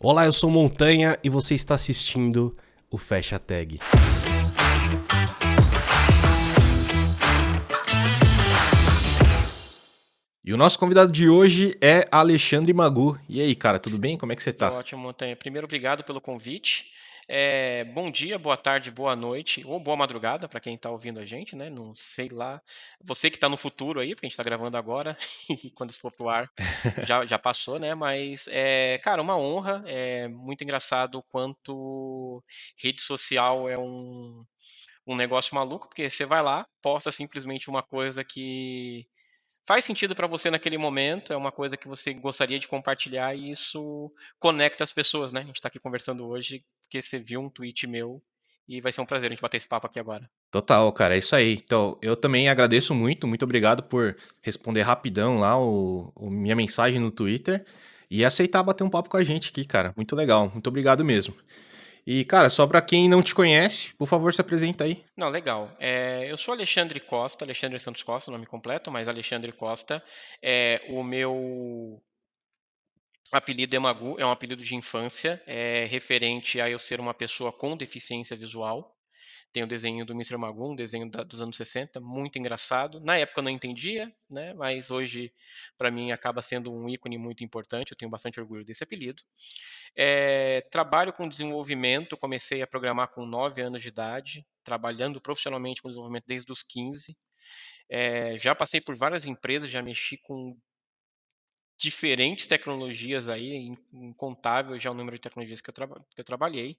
Olá, eu sou Montanha e você está assistindo o Fecha Tag. E o nosso convidado de hoje é Alexandre Magu. E aí, cara, tudo bem? Como é que você Tudo tá? ótimo, Montanha. Primeiro, obrigado pelo convite. Bom dia, boa tarde, boa noite ou boa madrugada para quem está ouvindo a gente, né? Não sei lá. Você que está no futuro aí, porque a gente está gravando agora e quando isso for pro ar já passou, né? Mas, cara, uma honra. É muito engraçado o quanto rede social é um negócio maluco, porque você vai lá, posta simplesmente uma coisa que faz sentido para você naquele momento, é uma coisa que você gostaria de compartilhar e isso conecta as pessoas, né? A gente está aqui conversando hoje porque você viu um tweet meu e vai ser um prazer a gente bater esse papo aqui agora. Total, cara, é isso aí. Então, eu também agradeço muito obrigado por responder rapidão lá minha mensagem no Twitter e aceitar bater um papo com a gente aqui, cara. Muito legal, muito obrigado mesmo. E, cara, só pra quem não te conhece, por favor, se apresenta aí. Não, legal. Eu sou Alexandre Costa, Alexandre Santos Costa, nome completo, mas Alexandre Costa. O meu apelido é Magu, é um apelido de infância, referente a eu ser uma pessoa com deficiência visual. Tem o desenho do Mister Magoo, um desenho dos anos 60, muito engraçado. Na época eu não entendia, né? Mas hoje, para mim, acaba sendo um ícone muito importante. Eu tenho bastante orgulho desse apelido. Trabalho com desenvolvimento, comecei a programar com 9 anos de idade, trabalhando profissionalmente com desenvolvimento desde os 15. Já passei por várias empresas, já mexi com diferentes tecnologias aí, incontável já o número de tecnologias que eu trabalhei.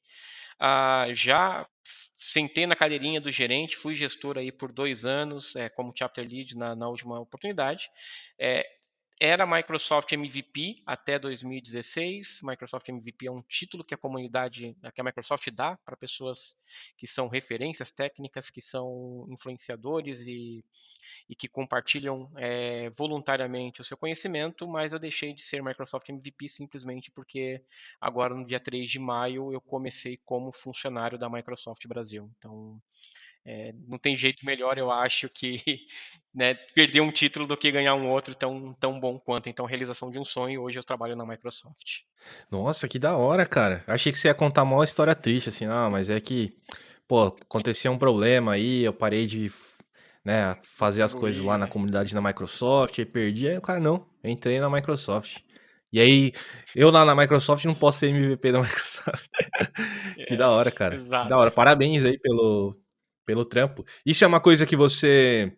Já sentei na cadeirinha do gerente, fui gestor aí por 2 anos, como chapter lead na última oportunidade. É, Era Microsoft MVP até 2016. Microsoft MVP é um título que a comunidade, que a Microsoft dá para pessoas que são referências técnicas, que são influenciadores e que compartilham voluntariamente o seu conhecimento, mas eu deixei de ser Microsoft MVP simplesmente porque agora no dia 3 de maio eu comecei como funcionário da Microsoft Brasil. Então, não tem jeito melhor, eu acho, que né, perder um título do que ganhar um outro tão bom quanto. Então, realização de um sonho, hoje eu trabalho na Microsoft. Nossa, que da hora, cara. Eu achei que você ia contar uma história triste, assim, mas é que, pô, aconteceu um problema aí, eu parei de, né, fazer as coisas lá Contribuir, na né? comunidade da Microsoft, aí perdi, aí o cara, não, eu entrei na Microsoft. E aí, eu lá na Microsoft não posso ser MVP da Microsoft. Que da hora, cara, que da Exato. hora. Parabéns aí pelo trampo. Isso é uma coisa que você...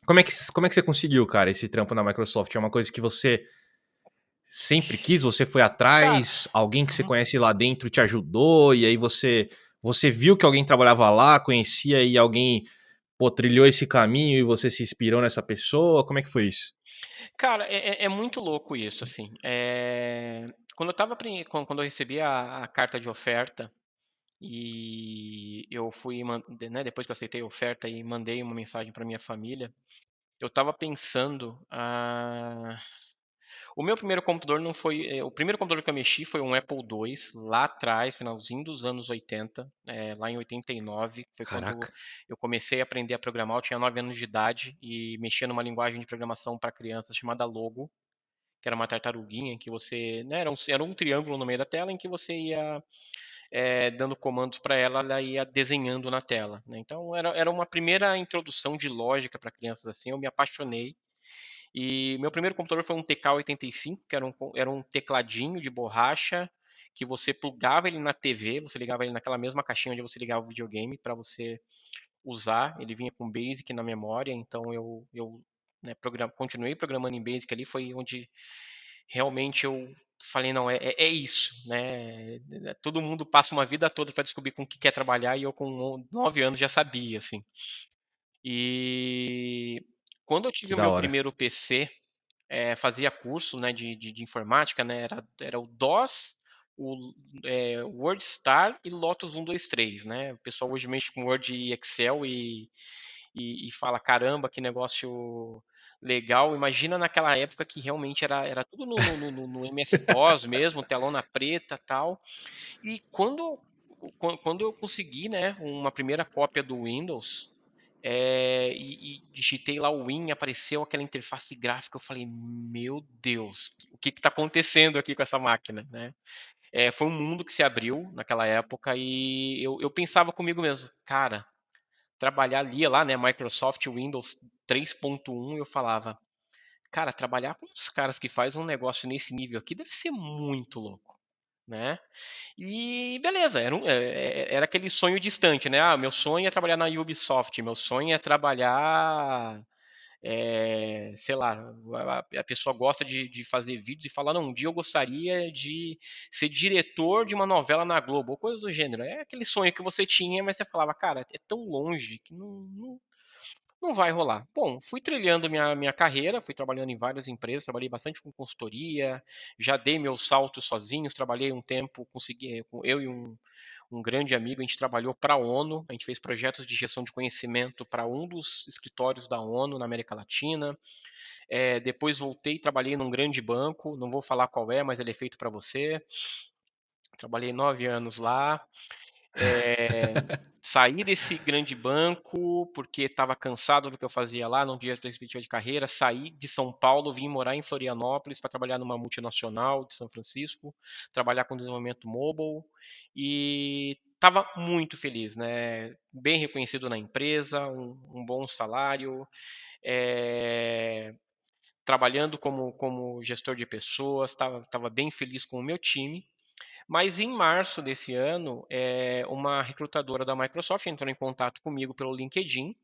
como é que você conseguiu, cara, esse trampo na Microsoft? É uma coisa que você sempre quis? Você foi Cara, atrás? Alguém que você conhece lá dentro te ajudou? E aí você viu que alguém trabalhava lá, conhecia e alguém, pô, trilhou esse caminho e você se inspirou nessa pessoa? Como é que foi isso? Cara, é muito louco isso, assim. Quando eu recebi a carta de oferta e eu fui, né, depois que eu aceitei a oferta e mandei uma mensagem para minha família, eu estava pensando, o meu primeiro computador não foi, o primeiro computador que eu mexi foi um Apple II, lá atrás, finalzinho dos anos 80, lá em 89, foi quando Caraca. eu comecei a aprender a programar, eu tinha 9 anos de idade e mexia numa linguagem de programação para crianças chamada Logo, que era uma tartaruguinha em que você, né, era um triângulo no meio da tela em que você ia dando comandos para ela, ela ia desenhando na tela, né? Então era uma primeira introdução de lógica para crianças assim, eu me apaixonei. E meu primeiro computador foi um TK-85, que era um tecladinho de borracha que você plugava ele na TV, você ligava ele naquela mesma caixinha onde você ligava o videogame para você usar. Ele vinha com Basic na memória, então eu né, continuei programando em Basic ali, foi onde realmente eu falei, não, é isso, né? Todo mundo passa uma vida toda para descobrir com o que quer trabalhar e eu com 9 anos já sabia, assim. E quando eu tive Que o da meu hora. primeiro PC, fazia curso, né, de informática, né? Era o DOS, o WordStar e Lotus 123, né? O pessoal hoje mexe com Word e Excel e fala, caramba, que negócio legal. Imagina naquela época que realmente era tudo no MS-DOS mesmo, telona preta tal. E quando eu consegui, né, uma primeira cópia do Windows, e digitei lá o Win, apareceu aquela interface gráfica, eu falei, meu Deus, o que está acontecendo aqui com essa máquina, né? Foi um mundo que se abriu naquela época e eu pensava comigo mesmo, cara, trabalhar ali lá, né, Microsoft Windows 3.1, eu falava, cara, trabalhar com os caras que fazem um negócio nesse nível aqui deve ser muito louco, né? E beleza, era aquele sonho distante, né? Ah, meu sonho é trabalhar na Ubisoft, meu sonho é trabalhar, sei lá, a pessoa gosta de fazer vídeos e fala, não, um dia eu gostaria de ser diretor de uma novela na Globo, ou coisa do gênero. É aquele sonho que você tinha, mas você falava, cara, é tão longe que não vai rolar. Bom, fui trilhando minha carreira, fui trabalhando em várias empresas, trabalhei bastante com consultoria, já dei meus saltos sozinhos, trabalhei um tempo, consegui, eu e um grande amigo, a gente trabalhou para a ONU, a gente fez projetos de gestão de conhecimento para um dos escritórios da ONU na América Latina. Depois voltei e trabalhei num grande banco, não vou falar qual é, mas ele é feito para você. Trabalhei 9 anos lá. É, Saí desse grande banco porque estava cansado do que eu fazia lá, não tinha perspectiva de carreira. Saí de São Paulo, vim morar em Florianópolis para trabalhar numa multinacional de São Francisco, trabalhar com desenvolvimento mobile e estava muito feliz, né? Bem reconhecido na empresa, um bom salário, é, trabalhando como gestor de pessoas, estava bem feliz com o meu time. Mas em março desse ano, uma recrutadora da Microsoft entrou em contato comigo pelo LinkedIn.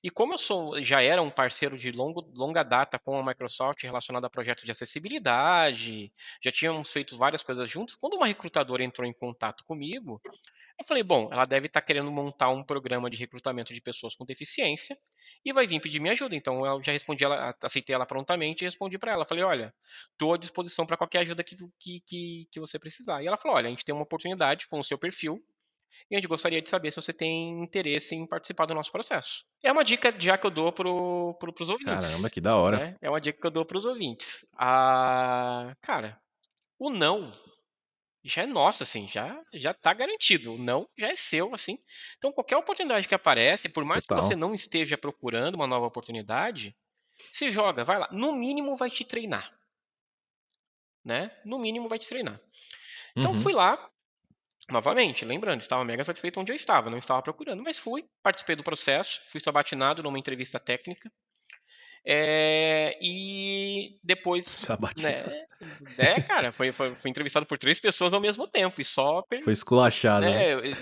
E como já era um parceiro de longa data com a Microsoft relacionado a projetos de acessibilidade, já tínhamos feito várias coisas juntos, quando uma recrutadora entrou em contato comigo, eu falei, bom, ela deve estar querendo montar um programa de recrutamento de pessoas com deficiência e vai vir pedir minha ajuda. Então eu já respondi ela, aceitei ela prontamente e respondi para ela. Falei, olha, estou à disposição para qualquer ajuda que você precisar. E ela falou, olha, a gente tem uma oportunidade com o seu perfil e a gente gostaria de saber se você tem interesse em participar do nosso processo. É uma dica já que eu dou pros Caramba, ouvintes, que da hora. né? É uma dica que eu dou para os ouvintes. Ah, cara, o não já é nosso, assim, já tá garantido. O não já é seu, assim. Então, qualquer oportunidade que aparece, por mais que você Total. não esteja procurando uma nova oportunidade, se joga, vai lá. No mínimo vai te treinar, né? No mínimo vai te treinar. Então, Uhum. fui lá, novamente, lembrando, estava mega satisfeito onde eu estava, não estava procurando, mas fui, participei do processo, fui sabatinado numa entrevista técnica, e depois, Sabatina. né, cara, fui entrevistado por 3 pessoas ao mesmo tempo, e só Foi esculachado, né? né,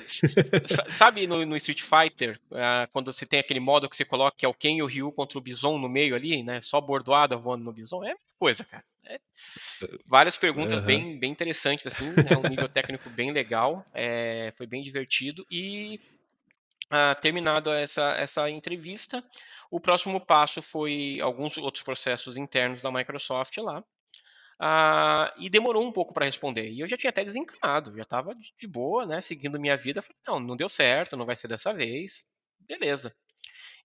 sabe no Street Fighter, quando você tem aquele modo que você coloca que é o Ken e o Ryu contra o Bison no meio ali, né? Só bordoada voando no Bison, é a mesma coisa, cara. Várias perguntas Aham. bem interessantes, assim, né? Um nível técnico bem legal, foi bem divertido e terminado essa entrevista, o próximo passo foi alguns outros processos internos da Microsoft lá. E demorou um pouco para responder. E eu já tinha até desencanado, já estava de boa, né? Seguindo minha vida. Falei, não deu certo, não vai ser dessa vez. Beleza.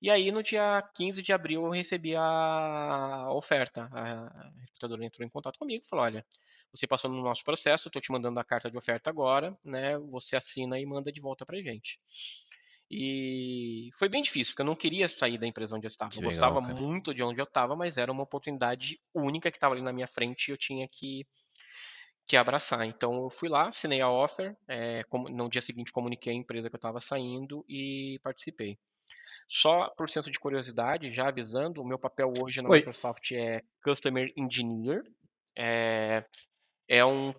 E aí, no dia 15 de abril, eu recebi a oferta. A recrutadora entrou em contato comigo e falou: olha, você passou no nosso processo, estou te mandando a carta de oferta agora, né? Você assina e manda de volta pra gente. E foi bem difícil, porque eu não queria sair da empresa onde eu estava. Eu Que legal, gostava cara. muito de onde eu estava, mas era uma oportunidade única que estava ali na minha frente e eu tinha que abraçar. Então eu fui lá, assinei a offer, no dia seguinte comuniquei a empresa que eu estava saindo e participei. Só por senso de curiosidade, já avisando, o meu papel hoje na Oi. Microsoft é Customer Engineer. É, é um,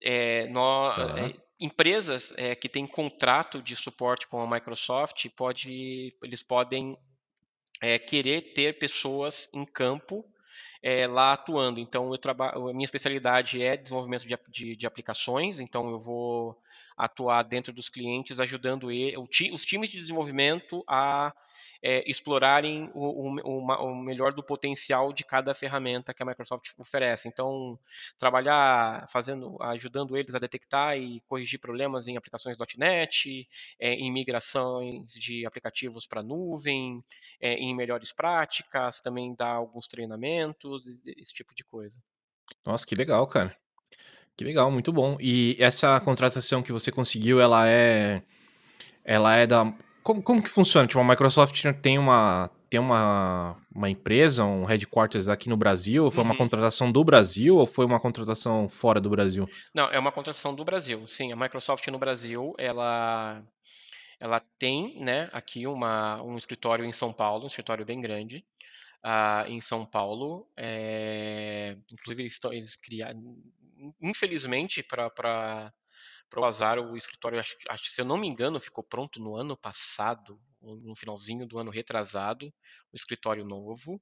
é, nó- Tá. Empresas que têm contrato de suporte com a Microsoft, eles podem querer ter pessoas em campo lá atuando. Então, a minha especialidade é desenvolvimento de aplicações, então eu vou atuar dentro dos clientes, ajudando os times de desenvolvimento a explorarem o melhor do potencial de cada ferramenta que a Microsoft oferece. Então, trabalhar ajudando eles a detectar e corrigir problemas em aplicações .NET, em migrações de aplicativos para nuvem, em melhores práticas, também dar alguns treinamentos, esse tipo de coisa. Nossa, que legal, cara. Que legal, muito bom. E essa contratação que você conseguiu, ela é da como que funciona? Tipo, a Microsoft tem uma tem uma empresa, um headquarters aqui no Brasil? Foi uma Uhum. contratação do Brasil ou foi uma contratação fora do Brasil? Não, é uma contratação do Brasil. Sim, a Microsoft no Brasil, ela tem, né, aqui um escritório em São Paulo, um escritório bem grande, em São Paulo. Inclusive, eles criaram, infelizmente, para o azar, o escritório, se eu não me engano, ficou pronto no ano passado, ou no finalzinho do ano retrasado, o escritório novo.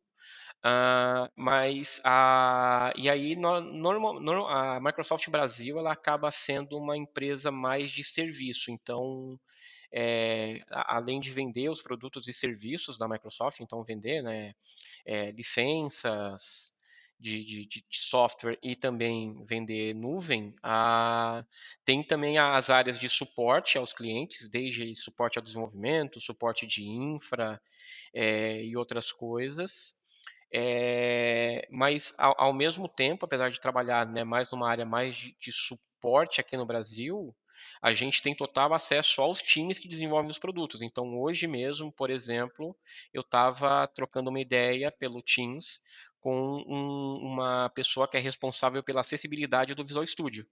E aí a Microsoft Brasil ela acaba sendo uma empresa mais de serviço. Então, além de vender os produtos e serviços da Microsoft, então vender, né, licenças de software e também vender nuvem, tem também as áreas de suporte aos clientes, desde suporte ao desenvolvimento, suporte de infra, e outras coisas. Mas ao mesmo tempo, apesar de trabalhar, né, mais numa área mais de suporte aqui no Brasil, a gente tem total acesso aos times que desenvolvem os produtos. Então, hoje mesmo, por exemplo, eu estava trocando uma ideia pelo Teams com uma pessoa que é responsável pela acessibilidade do Visual Studio.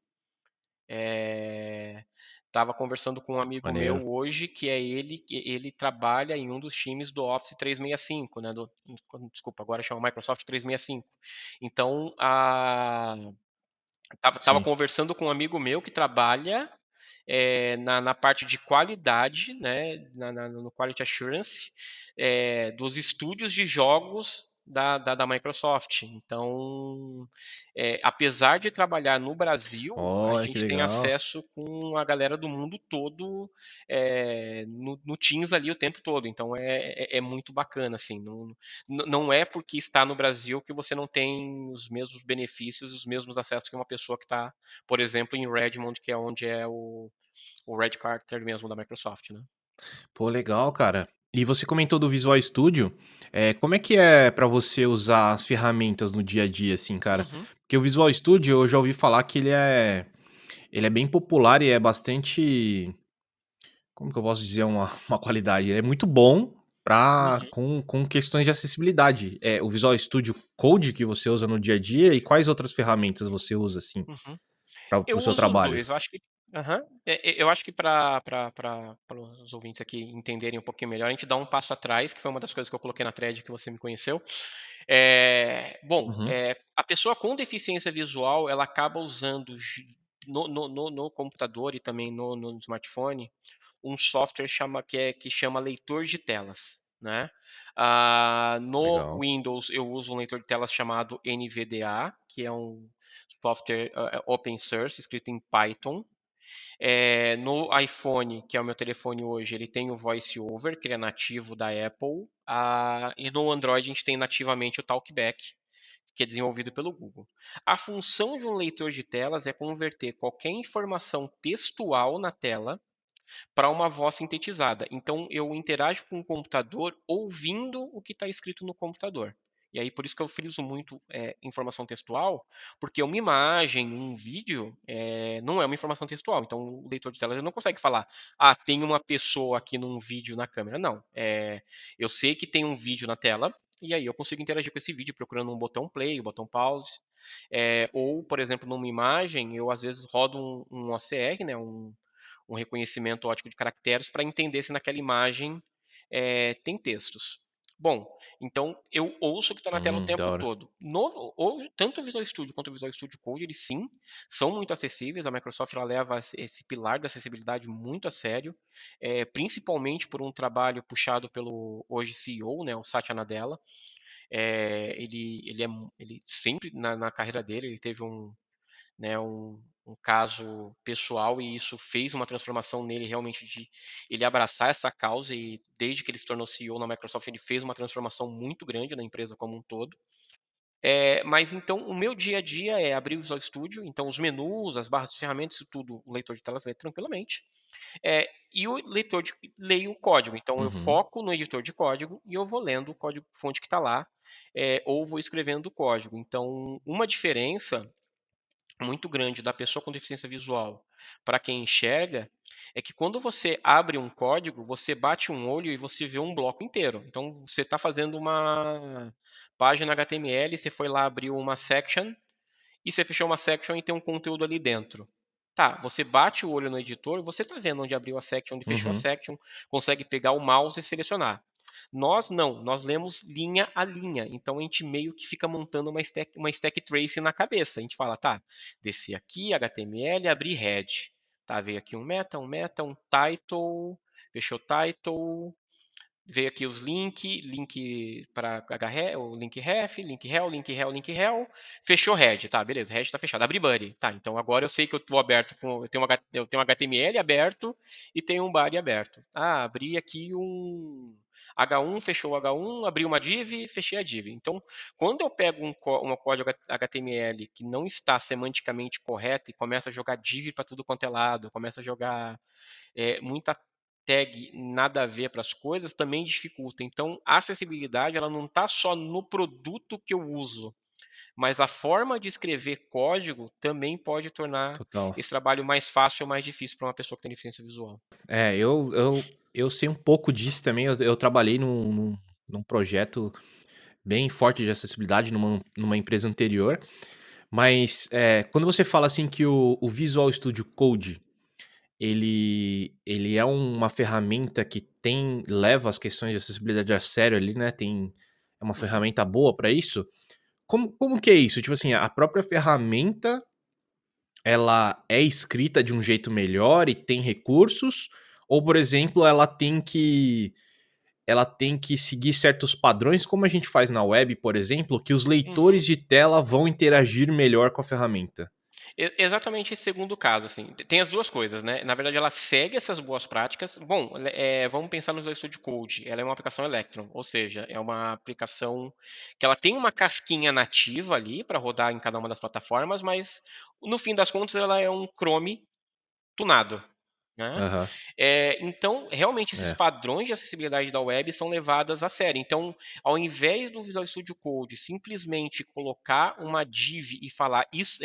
Estava conversando com um amigo Maneiro. meu hoje, que é ele trabalha em um dos times do Office 365, né? Desculpa, agora chama Microsoft 365. Então, tava Sim. conversando com um amigo meu que trabalha na parte de qualidade, né, no Quality Assurance, dos estúdios de jogos da Microsoft. Então, apesar de trabalhar no Brasil, a Olha, que gente tem legal. acesso com a galera do mundo todo, no Teams ali o tempo todo. Então, é muito bacana, assim. Não é porque está no Brasil que você não tem os mesmos benefícios, os mesmos acessos que uma pessoa que está, por exemplo, em Redmond, que é onde é o Red Carter mesmo da Microsoft, né? Pô, legal, cara. E você comentou do Visual Studio, como é que é pra você usar as ferramentas no dia a dia, assim, cara? Uhum, Porque o Visual Studio eu já ouvi falar que ele é bem popular e é bastante, como que eu posso dizer uma qualidade? Ele é muito bom pra uhum, com questões de acessibilidade. É o Visual Studio Code que você usa no dia a dia e quais outras ferramentas você usa, assim, uhum. para Eu o seu uso trabalho? dois. Eu acho que, aham. Eu acho que para os ouvintes aqui entenderem um pouquinho melhor, a gente dá um passo atrás, que foi uma das coisas que eu coloquei na thread que você me conheceu. Uhum. A pessoa com deficiência visual, ela acaba usando no computador e também no smartphone um software que chama leitor de telas, né? No Legal. Windows eu uso um leitor de telas chamado NVDA, que é um software open source escrito em Python. No iPhone, que é o meu telefone hoje, ele tem o VoiceOver, que ele é nativo da Apple. E no Android a gente tem nativamente o Talkback, que é desenvolvido pelo Google. A função de um leitor de telas é converter qualquer informação textual na tela para uma voz sintetizada. Então eu interajo com o computador ouvindo o que está escrito no computador. E aí por isso que eu friso muito informação textual, porque uma imagem, um vídeo, não é uma informação textual. Então o leitor de telas não consegue falar, tem uma pessoa aqui num vídeo na câmera. Não. Eu sei que tem um vídeo na tela, e aí eu consigo interagir com esse vídeo procurando um botão play, um botão pause. Ou, por exemplo, numa imagem, eu às vezes rodo um OCR, né, um reconhecimento ótico de caracteres para entender se naquela imagem tem textos. Bom, então eu ouço o que está na tela o Da tempo hora. todo. Tanto o Visual Studio quanto o Visual Studio Code, eles sim são muito acessíveis. A Microsoft ela leva esse pilar da acessibilidade muito a sério, principalmente por um trabalho puxado pelo hoje CEO, né, o Satya Nadella. Ele sempre na carreira dele ele teve né, um caso pessoal e isso fez uma transformação nele realmente de ele abraçar essa causa e desde que ele se tornou CEO na Microsoft ele fez uma transformação muito grande na empresa como um todo. Mas então o meu dia a dia é abrir o Visual Studio, então os menus, as barras de ferramentas, isso tudo o leitor de telas lê tranquilamente. E o leitor leio o código, então eu Uhum. foco no editor de código e eu vou lendo o código fonte que está lá, ou vou escrevendo o código. Então uma diferença muito grande da pessoa com deficiência visual para quem enxerga é que quando você abre um código, você bate um olho e você vê um bloco inteiro. Então, você está fazendo uma página HTML, você foi lá, abriu uma section, e você fechou uma section e tem um conteúdo ali dentro. Tá, você bate o olho no editor, você está vendo onde abriu a section, onde fechou a Uhum. section, consegue pegar o mouse e selecionar. Nós não, nós lemos linha a linha, então a gente meio que fica montando uma stack trace na cabeça. A gente fala, tá, desci aqui, HTML, abri head. Tá, veio aqui um meta, um title, fechou title, veio aqui os link para o link ref, link rel, link rel, link rel, fechou head, tá, beleza, head tá fechado, abre buddy, tá, então agora eu sei que eu tô aberto eu tenho um HTML aberto e tenho um body aberto. Ah, abri aqui um H1, fechou o H1, abri uma div, fechei a div. Então, quando eu pego um código HTML que não está semanticamente correto e começa a jogar div para tudo quanto é lado, começa a jogar muita tag nada a ver para as coisas, também dificulta. Então, a acessibilidade ela não está só no produto que eu uso, mas a forma de escrever código também pode tornar Total. esse trabalho mais fácil ou mais difícil para uma pessoa que tem deficiência visual. É, eu sei um pouco disso também. Eu trabalhei num projeto bem forte de acessibilidade numa empresa anterior. Mas quando você fala assim que o Visual Studio Code ele é uma ferramenta que leva as questões de acessibilidade a sério ali, né? É uma Uhum. ferramenta boa para isso. Como que é isso? Tipo assim, a própria ferramenta ela é escrita de um jeito melhor e tem recursos? Ou, por exemplo, ela tem que seguir certos padrões, como a gente faz na web, por exemplo, que os Uhum. leitores de tela vão interagir melhor com a ferramenta? Exatamente esse segundo caso, assim. Tem as duas coisas, né? Na verdade, ela segue essas boas práticas. Bom, vamos pensar no Visual Studio Code. Ela é uma aplicação Electron, ou seja, é uma aplicação que ela tem uma casquinha nativa ali para rodar em cada uma das plataformas, mas no fim das contas ela é um Chrome tunado, né? Aham, Então, realmente, esses é. padrões de acessibilidade da web são levadas a sério. Então, ao invés do Visual Studio Code simplesmente colocar uma div e falar isso,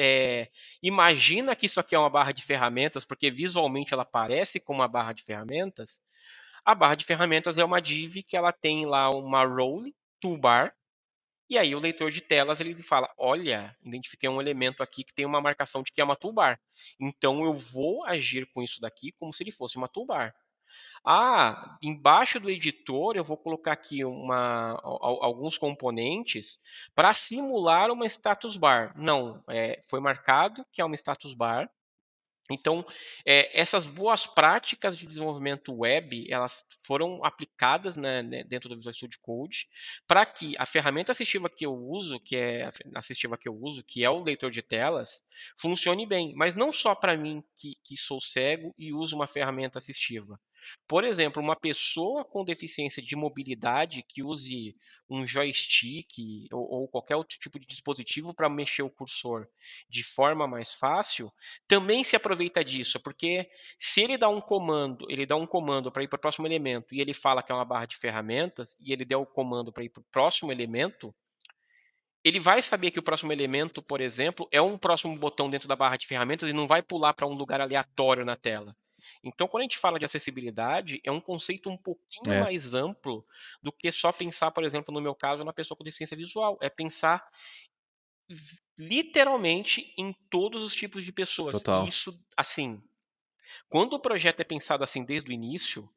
imagina que isso aqui é uma barra de ferramentas, porque visualmente ela parece com uma barra de ferramentas. A barra de ferramentas é uma div que ela tem lá uma role toolbar e aí o leitor de telas ele fala, olha, identifiquei um elemento aqui que tem uma marcação de que é uma toolbar. Então eu vou agir com isso daqui como se ele fosse uma toolbar. Ah, embaixo do editor eu vou colocar aqui alguns componentes para simular uma status bar. Não, foi marcado que é uma status bar. Então, essas boas práticas de desenvolvimento web, elas foram aplicadas, né, dentro do Visual Studio Code, para que a ferramenta assistiva que eu uso, que é o leitor de telas, funcione bem. Mas não só para mim que sou cego e uso uma ferramenta assistiva. Por exemplo, uma pessoa com deficiência de mobilidade que use um joystick ou qualquer outro tipo de dispositivo para mexer o cursor de forma mais fácil, também se aproveita disso, porque se ele dá um comando para ir para o próximo elemento e ele fala que é uma barra de ferramentas e ele der o comando para ir para o próximo elemento, ele vai saber que o próximo elemento, por exemplo, é um próximo botão dentro da barra de ferramentas e não vai pular para um lugar aleatório na tela. Então, quando a gente fala de acessibilidade, é um conceito um pouquinho É, mais amplo do que só pensar, por exemplo, no meu caso, na pessoa com deficiência visual. É pensar literalmente em todos os tipos de pessoas. E total. isso, assim, quando o projeto é pensado assim desde o início,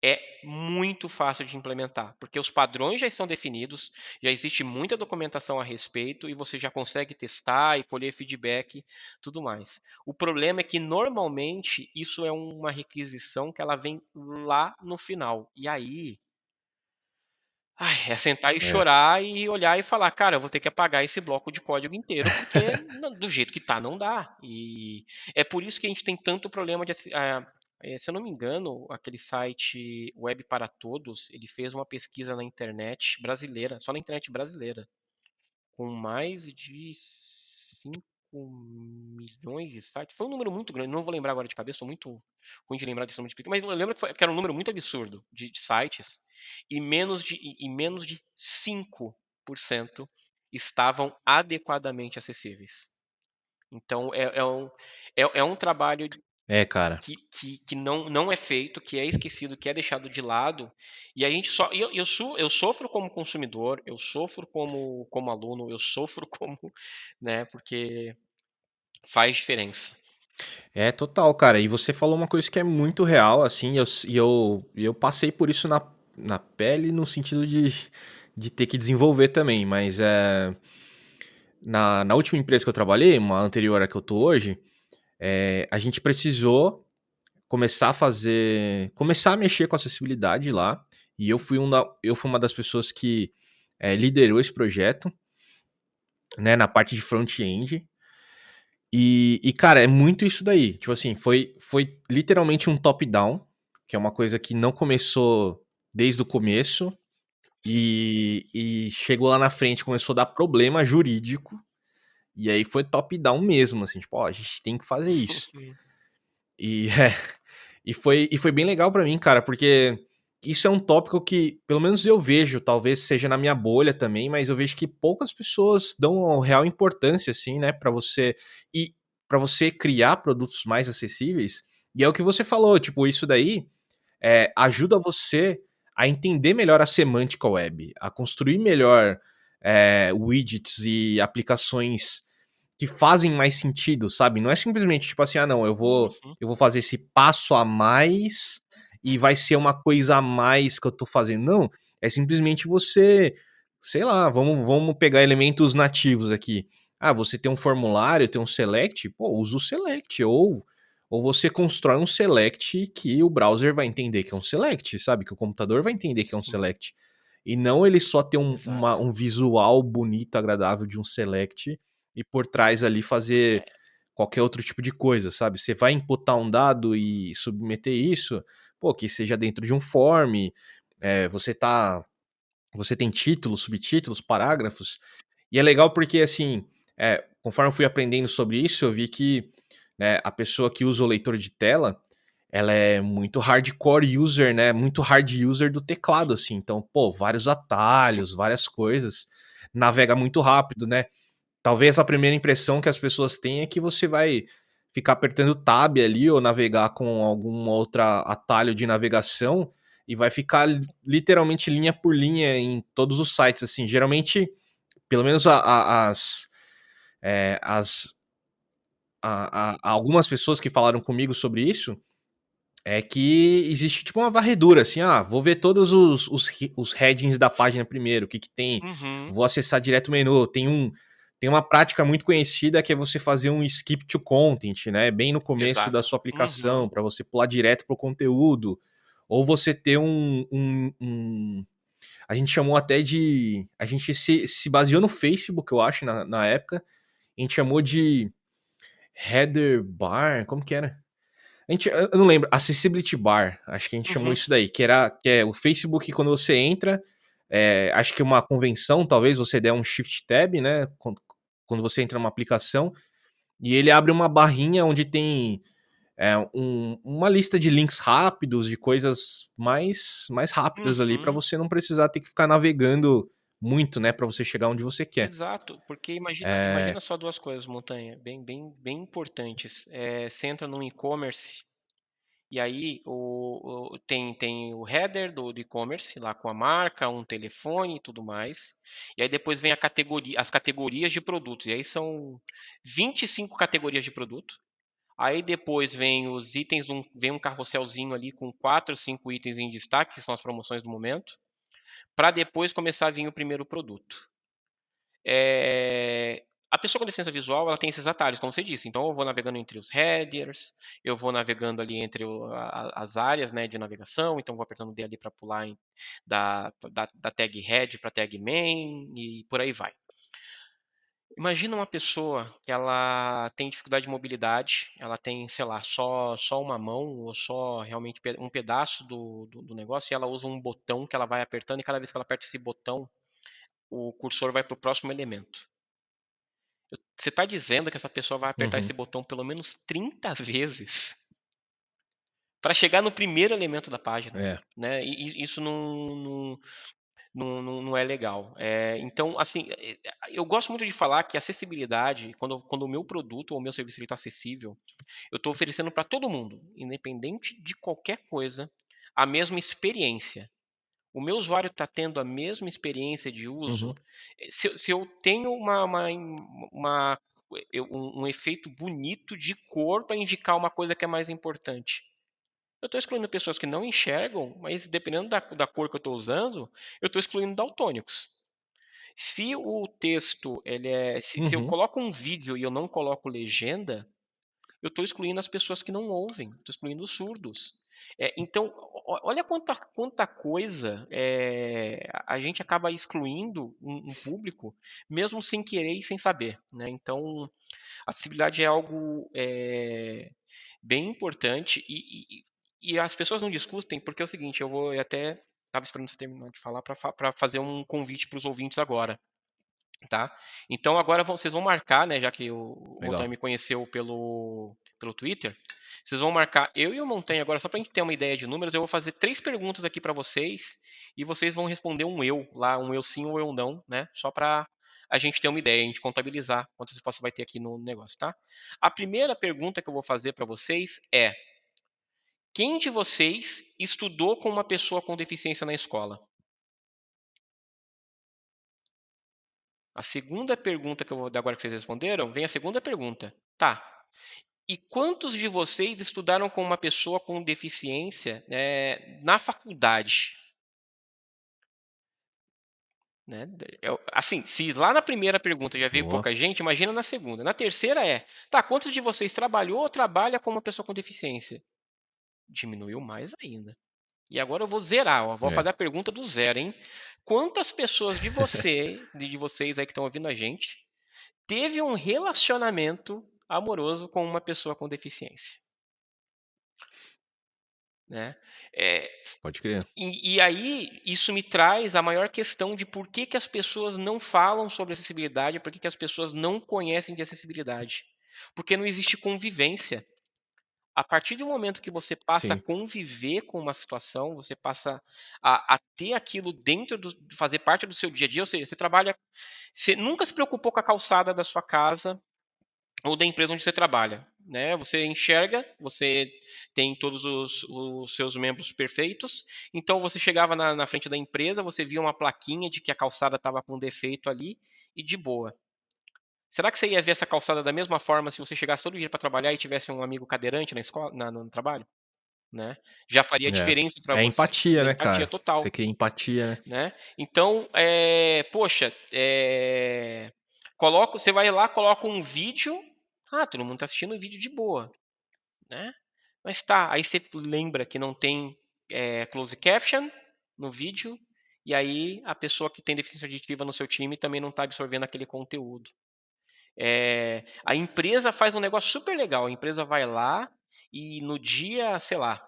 é muito fácil de implementar, porque os padrões já estão definidos, já existe muita documentação a respeito e você já consegue testar e colher feedback, tudo mais. O problema é que normalmente isso é uma requisição que ela vem lá no final. E aí, ai, é sentar e É, chorar e olhar e falar, cara, eu vou ter que apagar esse bloco de código inteiro, porque do jeito que tá, não dá. E é por isso que a gente tem tanto problema se eu não me engano, aquele site Web para Todos, ele fez uma pesquisa na internet brasileira, só na internet brasileira, com mais de 5 milhões de sites. Foi um número muito grande, não vou lembrar agora de cabeça, sou muito ruim de lembrar desse número de mas eu lembro que era um número muito absurdo de sites e menos de 5% estavam adequadamente acessíveis. Então é um trabalho. É, cara. que não é feito, que é esquecido, que é deixado de lado. E a gente só. Eu sofro como consumidor, eu sofro como aluno, eu sofro como. Né, porque faz diferença. É total, cara. E você falou uma coisa que é muito real, assim, e eu passei por isso na pele no sentido de ter que desenvolver também, mas na última empresa que eu trabalhei, uma anterior à que eu tô hoje, a gente precisou começar a mexer com acessibilidade lá, e eu fui uma das pessoas que liderou esse projeto, né, na parte de front-end. Cara, é muito isso daí. Tipo assim, foi literalmente um top-down, que é uma coisa que não começou desde o começo, e chegou lá na frente, começou a dar problema jurídico, e aí foi top-down mesmo, assim, tipo, ó, a gente tem que fazer isso. E, e foi bem legal pra mim, cara, porque isso é um tópico que, pelo menos eu vejo, talvez seja na minha bolha também, mas eu vejo que poucas pessoas dão real importância, assim, né, pra você. E para você criar produtos mais acessíveis. E é o que você falou, tipo, isso daí ajuda você a entender melhor a semântica web, a construir melhor widgets e aplicações que fazem mais sentido, sabe? Não é simplesmente tipo assim, ah, não, Uhum. eu vou fazer esse passo a mais e vai ser uma coisa a mais que eu tô fazendo. Não, é simplesmente você, sei lá, vamos pegar elementos nativos aqui. Ah, você tem um formulário, tem um select, pô, usa o select, ou você constrói um select que o browser vai entender que é um select, sabe? Que o computador vai entender que é um Sim, select. E não ele só ter exato. um visual bonito, agradável de um select e por trás ali fazer É, qualquer outro tipo de coisa, sabe? Você vai imputar um dado e submeter isso, pô, que seja dentro de um form, é, você tá. Você tem títulos, subtítulos, parágrafos. E é legal porque, assim, conforme eu fui aprendendo sobre isso, eu vi que né, a pessoa que usa o leitor de tela, ela é muito hardcore user, né? Muito hard user do teclado, assim. Então, pô, vários sim. atalhos, várias coisas. Navega muito rápido, né? Talvez a primeira impressão que as pessoas têm é que você vai ficar apertando tab ali ou navegar com algum outro atalho de navegação e vai ficar literalmente linha por linha em todos os sites, assim. Geralmente, pelo menos as algumas pessoas que falaram comigo sobre isso, é que existe tipo uma varredura, assim, ah, vou ver todos os headings da página primeiro, o que que tem, Uhum. vou acessar direto o menu. Tem uma prática muito conhecida que é você fazer um skip to content, né, bem no começo da Exato. sua aplicação, Uhum. para você pular direto pro conteúdo, ou você ter a gente chamou até de, a gente se baseou no Facebook, eu acho, na época, a gente chamou de header bar, como que era? Eu não lembro, Accessibility Bar, acho que a gente chamou Uhum. isso daí, que é o Facebook quando você entra, acho que uma convenção, talvez você der um Shift Tab, né, quando você entra numa aplicação, e ele abre uma barrinha onde tem uma lista de links rápidos, de coisas mais rápidas ali, para Uhum. você não precisar ter que ficar navegando muito, né, para você chegar onde você quer. Exato, porque É, imagina só duas coisas, Montanha, bem importantes. Você entra num e-commerce e aí tem o header do e-commerce lá com a marca, um telefone e tudo mais. E aí depois vem as categorias de produtos. E aí são 25 categorias de produto. Aí depois vem os itens, vem um carrosselzinho ali com 4 ou 5 itens em destaque, que são as promoções do momento, para depois começar a vir o primeiro produto. A pessoa com deficiência visual ela tem esses atalhos, como você disse. Então eu vou navegando entre os headers, eu vou navegando ali entre as áreas, né, de navegação. Então vou apertando o D ali para pular da tag head para tag main e por aí vai. Imagina uma pessoa que ela tem dificuldade de mobilidade, ela tem, sei lá, só uma mão ou só realmente um pedaço do negócio e ela usa um botão que ela vai apertando e cada vez que ela aperta esse botão, o cursor vai para o próximo elemento. Você está dizendo que essa pessoa vai apertar esse uhum, botão pelo menos 30 vezes para chegar no primeiro elemento da página, é, né? E isso não, não é legal. Então, assim, eu gosto muito de falar que acessibilidade, quando o meu produto ou o meu serviço está acessível, eu estou oferecendo para todo mundo, independente de qualquer coisa, a mesma experiência. O meu usuário está tendo a mesma experiência de uso. Uhum, Se eu tenho um efeito bonito de cor para indicar uma coisa que é mais importante, eu estou excluindo pessoas que não enxergam, mas dependendo da cor que eu estou usando, eu estou excluindo daltônicos. Se o texto, se eu uhum. coloco um vídeo e eu não coloco legenda, eu estou excluindo as pessoas que não ouvem, estou excluindo os surdos. Então, olha quanta coisa a gente acaba excluindo um público, mesmo sem querer e sem saber. Né? Então, acessibilidade é algo bem importante e as pessoas não discutem porque é o seguinte, eu até estava esperando você terminar de falar para fazer um convite para os ouvintes agora. Tá? Então agora vocês vão marcar, né, já que o Montanha Legal. me conheceu pelo Twitter, vocês vão marcar eu e o Montanha agora, só para a gente ter uma ideia de números, eu vou fazer 3 perguntas aqui para vocês e vocês vão responder um eu lá, um eu sim ou eu não, né? Só para a gente ter uma ideia, a gente contabilizar quantas respostas vai ter aqui no negócio, tá? A primeira pergunta que eu vou fazer para vocês é: quem de vocês estudou com uma pessoa com deficiência na escola? A segunda pergunta que eu vou dar agora que vocês responderam, vem a segunda pergunta. Tá. E quantos de vocês estudaram com uma pessoa com deficiência na faculdade? Né? Assim, se lá na primeira pergunta já veio Boa. pouca gente, imagina na segunda. Na terceira tá, quantos de vocês trabalhou ou trabalha com uma pessoa com deficiência? Diminuiu mais ainda. E agora eu vou zerar, ó, vou É. fazer a pergunta do zero, hein? Quantas pessoas de vocês aí que estão ouvindo a gente, teve um relacionamento amoroso com uma pessoa com deficiência? Né? É, Pode crer. e aí, isso me traz a maior questão de por que as pessoas não falam sobre acessibilidade, por que as pessoas não conhecem de acessibilidade. Porque não existe convivência. A partir do momento que você passa a Sim. conviver com uma situação, você passa a ter aquilo dentro fazer parte do seu dia a dia, ou seja, você trabalha, você nunca se preocupou com a calçada da sua casa, ou da empresa onde você trabalha. Né? Você enxerga, você tem todos os seus membros perfeitos, então você chegava na frente da empresa, você via uma plaquinha de que a calçada estava com defeito ali e de boa. Será que você ia ver essa calçada da mesma forma se você chegasse todo dia para trabalhar e tivesse um amigo cadeirante na escola, no trabalho? Né? Já faria É. diferença para É você. empatia, É né, empatia cara? total. Você cria empatia, né? Né? Então, poxa, você vai lá, coloca um vídeo, todo mundo está assistindo o vídeo de boa, né? Mas tá, aí você lembra que não tem close caption no vídeo, e aí a pessoa que tem deficiência auditiva no seu time também não está absorvendo aquele conteúdo. A empresa faz um negócio super legal, a empresa vai lá e no dia, sei lá,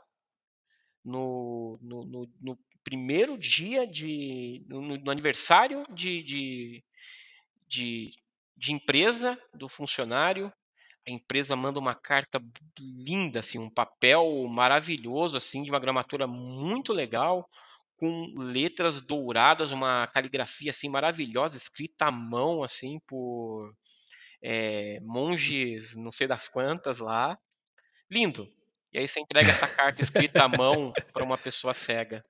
no primeiro dia no aniversário de, de empresa do funcionário, a empresa manda uma carta linda, assim, um papel maravilhoso, assim, de uma gramatura muito legal, com letras douradas, uma caligrafia assim maravilhosa, escrita à mão, assim, por monges, não sei das quantas lá, lindo. E aí você entrega essa carta escrita à mão para uma pessoa cega.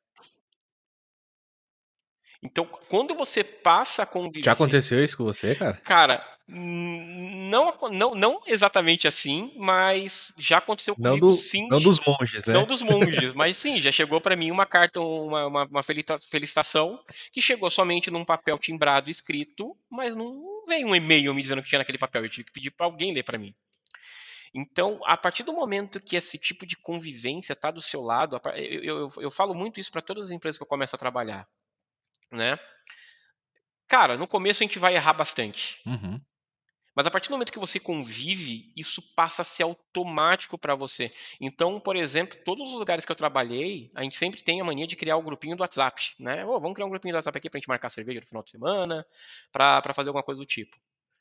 Então, quando você passa a Já conviver, aconteceu isso com você, cara? cara, não exatamente assim, mas já aconteceu Não comigo do sim, não dos monges, não né? dos monges, mas sim, já chegou para mim uma carta, uma felicitação que chegou somente num papel timbrado escrito, mas não veio um e-mail me dizendo que tinha naquele papel, eu tive que pedir para alguém ler para mim. Então, a partir do momento que esse tipo de convivência está do seu lado, eu falo muito isso para todas as empresas que eu começo a trabalhar, né? Cara, no começo a gente vai errar bastante. Uhum. Mas a partir do momento que você convive, isso passa a ser automático para você. Então, por exemplo, todos os lugares que eu trabalhei, a gente sempre tem a mania de criar o grupinho do WhatsApp, né? Vamos criar um grupinho do WhatsApp aqui para a gente marcar cerveja no final de semana, para fazer alguma coisa do tipo.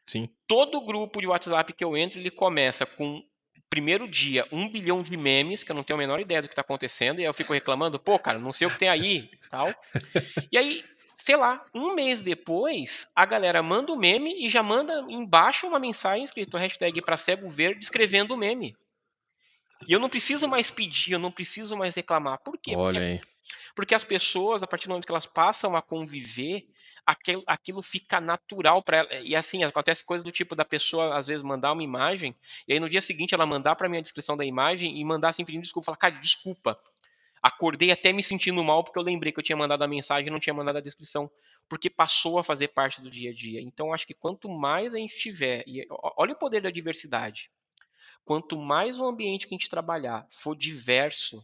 Sim. Todo grupo de WhatsApp que eu entro, ele começa com primeiro dia 1 bilhão de memes, que eu não tenho a menor ideia do que está acontecendo, e aí eu fico reclamando, pô, cara, não sei o que tem aí, tal. E aí, sei lá, um mês depois, a galera manda o meme e já manda embaixo uma mensagem escrito hashtag para cego ver descrevendo o meme. E eu não preciso mais pedir, eu não preciso mais reclamar. Por quê? Olha aí. Porque as pessoas, a partir do momento que elas passam a conviver, aquilo fica natural para ela. E assim, acontece coisa do tipo da pessoa, às vezes, mandar uma imagem, e aí no dia seguinte ela mandar para mim a descrição da imagem e mandar assim pedindo desculpa. Falar, cara, desculpa. Acordei até me sentindo mal porque eu lembrei que eu tinha mandado a mensagem e não tinha mandado a descrição. Porque passou a fazer parte do dia a dia. Então, acho que quanto mais a gente tiver. E olha o poder da diversidade. Quanto mais o ambiente que a gente trabalhar for diverso,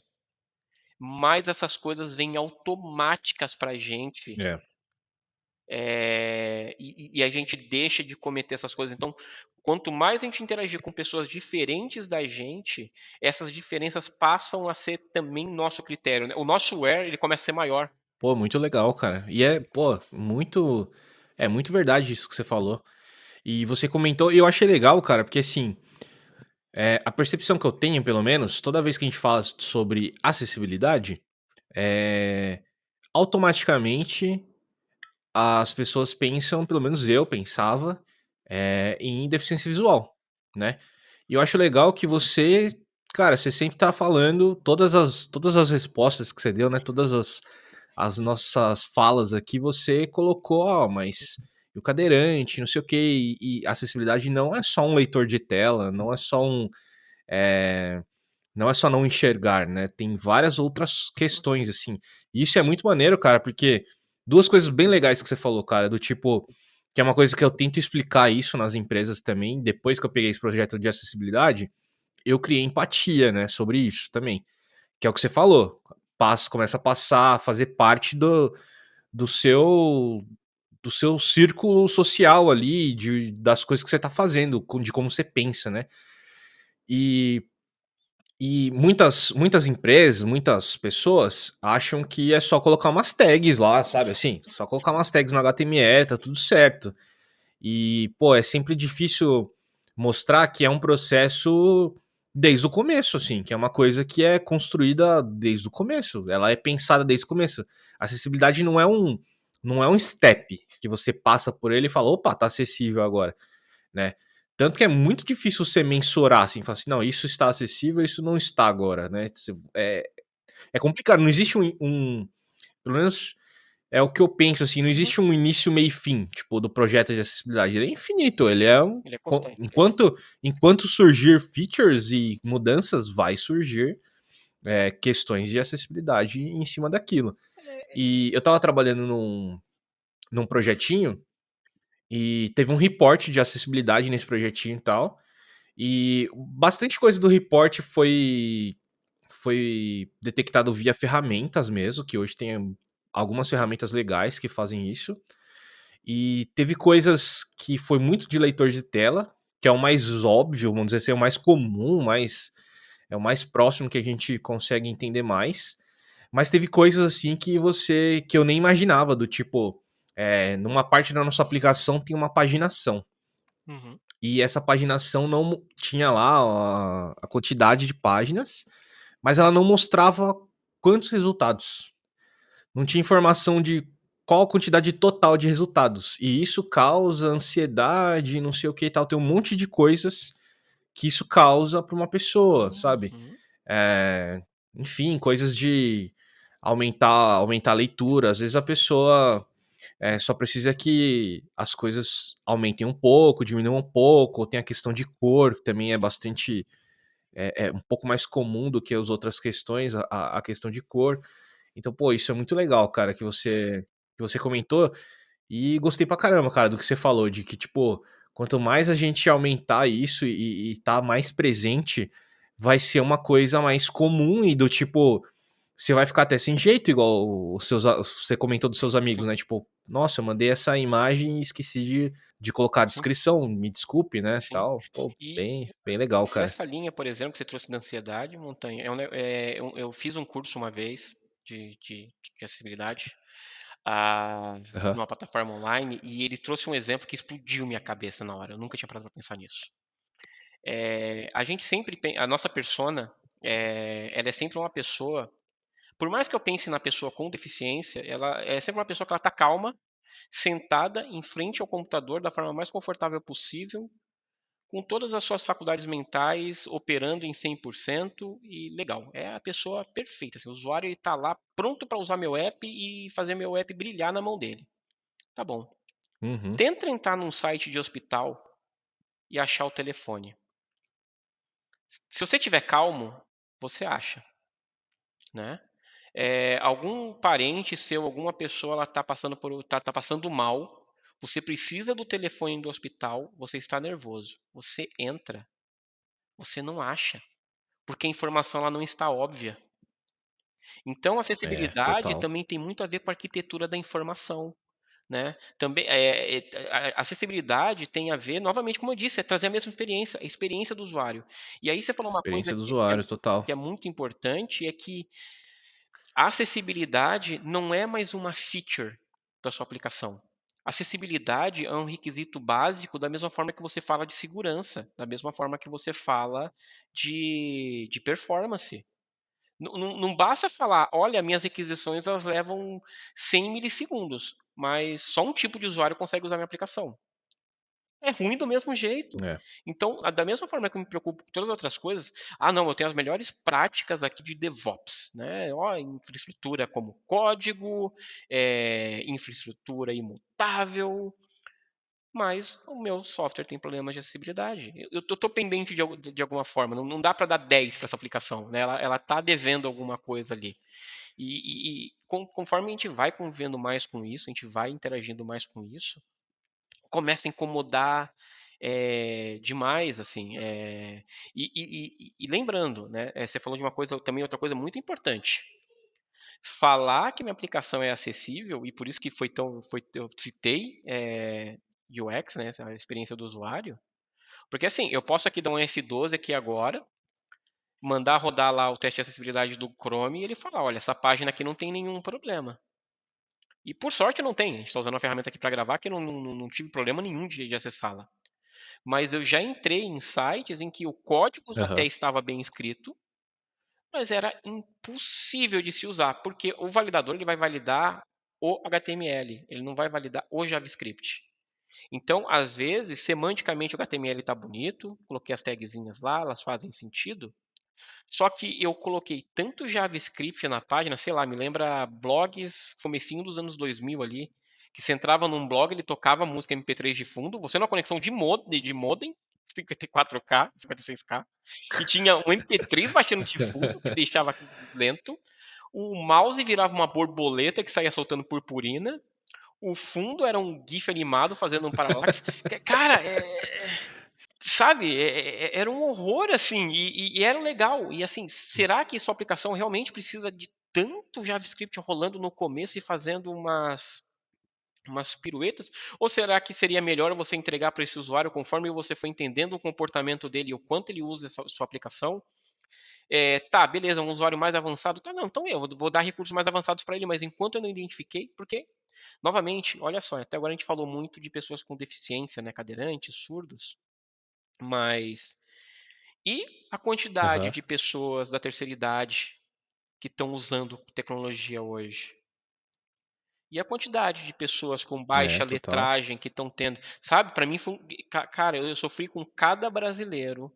mais essas coisas vêm automáticas para a gente. É. E a gente deixa de cometer essas coisas. Então, quanto mais a gente interagir com pessoas diferentes da gente, essas diferenças passam a ser também nosso critério, né? O nosso where, ele começa a ser maior. Pô, muito legal, cara. E pô, muito verdade isso que você falou. E você comentou, e eu achei legal, cara, porque assim, a percepção que eu tenho, pelo menos, toda vez que a gente fala sobre acessibilidade, é, automaticamente as pessoas pensam, pelo menos eu pensava, em deficiência visual, né? E eu acho legal que você, cara, você sempre tá falando todas as respostas que você deu, né? Todas as nossas falas aqui, você colocou, ó, mas e o cadeirante, não sei o quê, e acessibilidade não é só um leitor de tela, não é só é, não é só não enxergar, né? Tem várias outras questões, assim. E isso é muito maneiro, cara, porque duas coisas bem legais que você falou, cara, do tipo, que é uma coisa que eu tento explicar isso nas empresas também, depois que eu peguei esse projeto de acessibilidade, eu criei empatia, né, sobre isso também. Que é o que você falou. Começa a passar, a fazer parte do seu do seu círculo social ali, das coisas que você tá fazendo, de como você pensa, né? E muitas empresas, muitas pessoas acham que é só colocar umas tags lá, sabe assim? Só colocar umas tags no HTML, tá tudo certo. E, pô, é sempre difícil mostrar que é um processo desde o começo, assim, que é uma coisa que é construída desde o começo. Ela é pensada desde o começo. A acessibilidade não é um step que você passa por ele e fala, opa, tá acessível agora, né? Tanto que é muito difícil você mensurar, assim, falar assim, não, isso está acessível, isso não está agora, né? É complicado, não existe pelo menos é o que eu penso, assim, não Uhum. existe um início, meio e fim, tipo, do projeto de acessibilidade. Ele é infinito, ele é Ele é constante. enquanto surgir features e mudanças, vai surgir questões de acessibilidade em cima daquilo. E eu tava trabalhando num projetinho e teve um report de acessibilidade nesse projetinho e tal. E bastante coisa do report foi detectado via ferramentas mesmo, que hoje tem algumas ferramentas legais que fazem isso. E teve coisas que foi muito de leitor de tela, que é o mais óbvio, vamos dizer assim, é o mais comum, é o mais próximo que a gente consegue entender mais. Mas teve coisas assim que eu nem imaginava, do tipo, numa parte da nossa aplicação tem uma paginação. Uhum. E essa paginação não tinha lá a quantidade de páginas, mas ela não mostrava quantos resultados. Não tinha informação de qual a quantidade total de resultados. E isso causa ansiedade, não sei o que e tal. Tem um monte de coisas que isso causa para uma pessoa, sabe? Uhum. É, enfim, coisas de aumentar a leitura. Às vezes a pessoa só precisa que as coisas aumentem um pouco, diminuam um pouco. Tem a questão de cor, que também é bastante. É um pouco mais comum do que as outras questões, a questão de cor. Então, pô, isso é muito legal, cara, que você comentou. E gostei pra caramba, cara, do que você falou, de que, tipo, quanto mais a gente aumentar isso e tá mais presente, vai ser uma coisa mais comum e do tipo, você vai ficar até sem jeito, igual você comentou dos seus amigos, Sim, né? Tipo, nossa, eu mandei essa imagem e esqueci de colocar a sim, descrição, me desculpe, né? sim. Tal. Pô, E bem, bem legal, cara. nessa linha, por exemplo, que você trouxe da ansiedade, Montanha, eu fiz um curso uma vez de acessibilidade Aham. numa plataforma online e ele trouxe um exemplo que explodiu minha cabeça na hora. Eu nunca tinha parado para pensar nisso. A gente sempre, a nossa persona, ela é sempre uma pessoa Por mais que eu pense na pessoa com deficiência, ela é sempre uma pessoa que ela está calma, sentada em frente ao computador da forma mais confortável possível, com todas as suas faculdades mentais operando em 100% e legal. É a pessoa perfeita. Assim, o usuário está lá pronto para usar meu app e fazer meu app brilhar na mão dele. Tá bom. Uhum. Tenta entrar num site de hospital e achar o telefone. Se você tiver calmo, você acha, né? Algum parente seu, alguma pessoa, ela tá passando mal. Você precisa do telefone do hospital. Você está nervoso. Você entra. Você não acha, porque a informação ela não está óbvia. Então, a É, acessibilidade total. também tem muito a ver com a arquitetura da informação, né? Também a acessibilidade tem a ver, novamente, como eu disse, é trazer a mesma experiência, a experiência do usuário. E aí você falou uma coisa Experiência do que usuário, total. é muito importante, é que a acessibilidade não é mais uma feature da sua aplicação. Acessibilidade é um requisito básico da mesma forma que você fala de segurança, da mesma forma que você fala de performance. Não basta falar, olha, minhas requisições elas levam 100 milissegundos, mas só um tipo de usuário consegue usar minha aplicação. É ruim do mesmo jeito. É. Então, da mesma forma que eu me preocupo com todas as outras coisas, não, eu tenho as melhores práticas aqui de DevOps, né? Ó, infraestrutura como código, infraestrutura imutável, mas o meu software tem problemas de acessibilidade. Eu estou pendente de alguma forma, não dá para dar 10 para essa aplicação, né? Ela está devendo alguma coisa ali. Conforme a gente vai convivendo mais com isso, a gente vai interagindo mais com isso, começa a incomodar demais, assim. E lembrando, né? Você falou de uma coisa também, outra coisa muito importante. Falar que minha aplicação é acessível e por isso que eu citei UX, né? A experiência do usuário, porque assim eu posso aqui dar um F12 aqui agora, mandar rodar lá o teste de acessibilidade do Chrome e ele falar, olha, essa página aqui não tem nenhum problema. E por sorte não tem. A gente está usando uma ferramenta aqui para gravar que não tive problema nenhum de acessá-la. Mas eu já entrei em sites em que o código até Aham. estava bem escrito, mas era impossível de se usar, porque o validador ele vai validar o HTML, ele não vai validar o JavaScript. Então, às vezes, semanticamente o HTML está bonito, coloquei as tagzinhas lá, elas fazem sentido, só que eu coloquei tanto JavaScript na página, sei lá, me lembra blogs comecinho dos anos 2000 ali, que você entrava num blog, ele tocava música MP3 de fundo, você numa conexão de modem, 54K, 56K, e tinha um MP3 baixando de fundo, que deixava lento, o mouse virava uma borboleta que saía soltando purpurina, o fundo era um GIF animado fazendo um paralaxe. Cara, sabe, era um horror, assim, e era legal. E assim, será que sua aplicação realmente precisa de tanto JavaScript rolando no começo e fazendo umas piruetas? Ou será que seria melhor você entregar para esse usuário conforme você for entendendo o comportamento dele e o quanto ele usa essa sua aplicação? Tá, beleza, um usuário mais avançado, tá, não, então eu vou dar recursos mais avançados para ele, mas enquanto eu não identifiquei, porque, novamente, olha só, até agora a gente falou muito de pessoas com deficiência, né, cadeirantes, surdos, mas e a quantidade Aham. de pessoas da terceira idade que estão usando tecnologia hoje? E a quantidade de pessoas com É, baixa total. letragem que estão tendo, sabe? Para mim foi, cara, eu sofri com cada brasileiro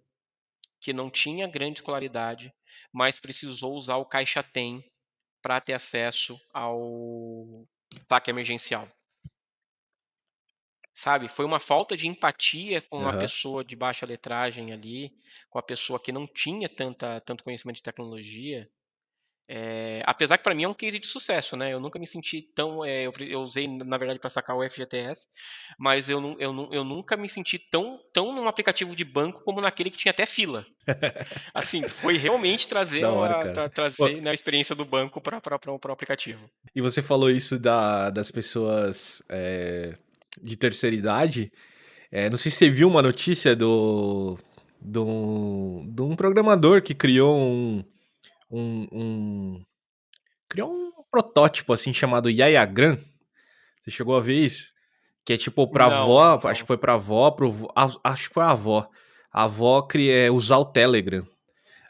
que não tinha grande escolaridade, mas precisou usar o Caixa Tem para ter acesso ao saque emergencial. Sabe? Foi uma falta de empatia com a Aham. pessoa de baixa letragem ali, com a pessoa que não tinha tanto conhecimento de tecnologia. Apesar que para mim é um case de sucesso, né? Eu nunca me senti tão. Eu usei, na verdade, para sacar o FGTS, mas eu nunca me senti tão num aplicativo de banco como naquele que tinha até fila. Assim, foi realmente trazer, Da hora, cara. Pô, trazer, né, a experiência do banco para o aplicativo. e você falou isso das pessoas de terceira idade. Não sei se você viu uma notícia de um programador que criou um, um- criou um protótipo assim chamado Yayagram. Você chegou a ver isso? Que é tipo pra Não, avó, acho que não. foi pra avó, acho que foi a avó. A avó usar o Telegram.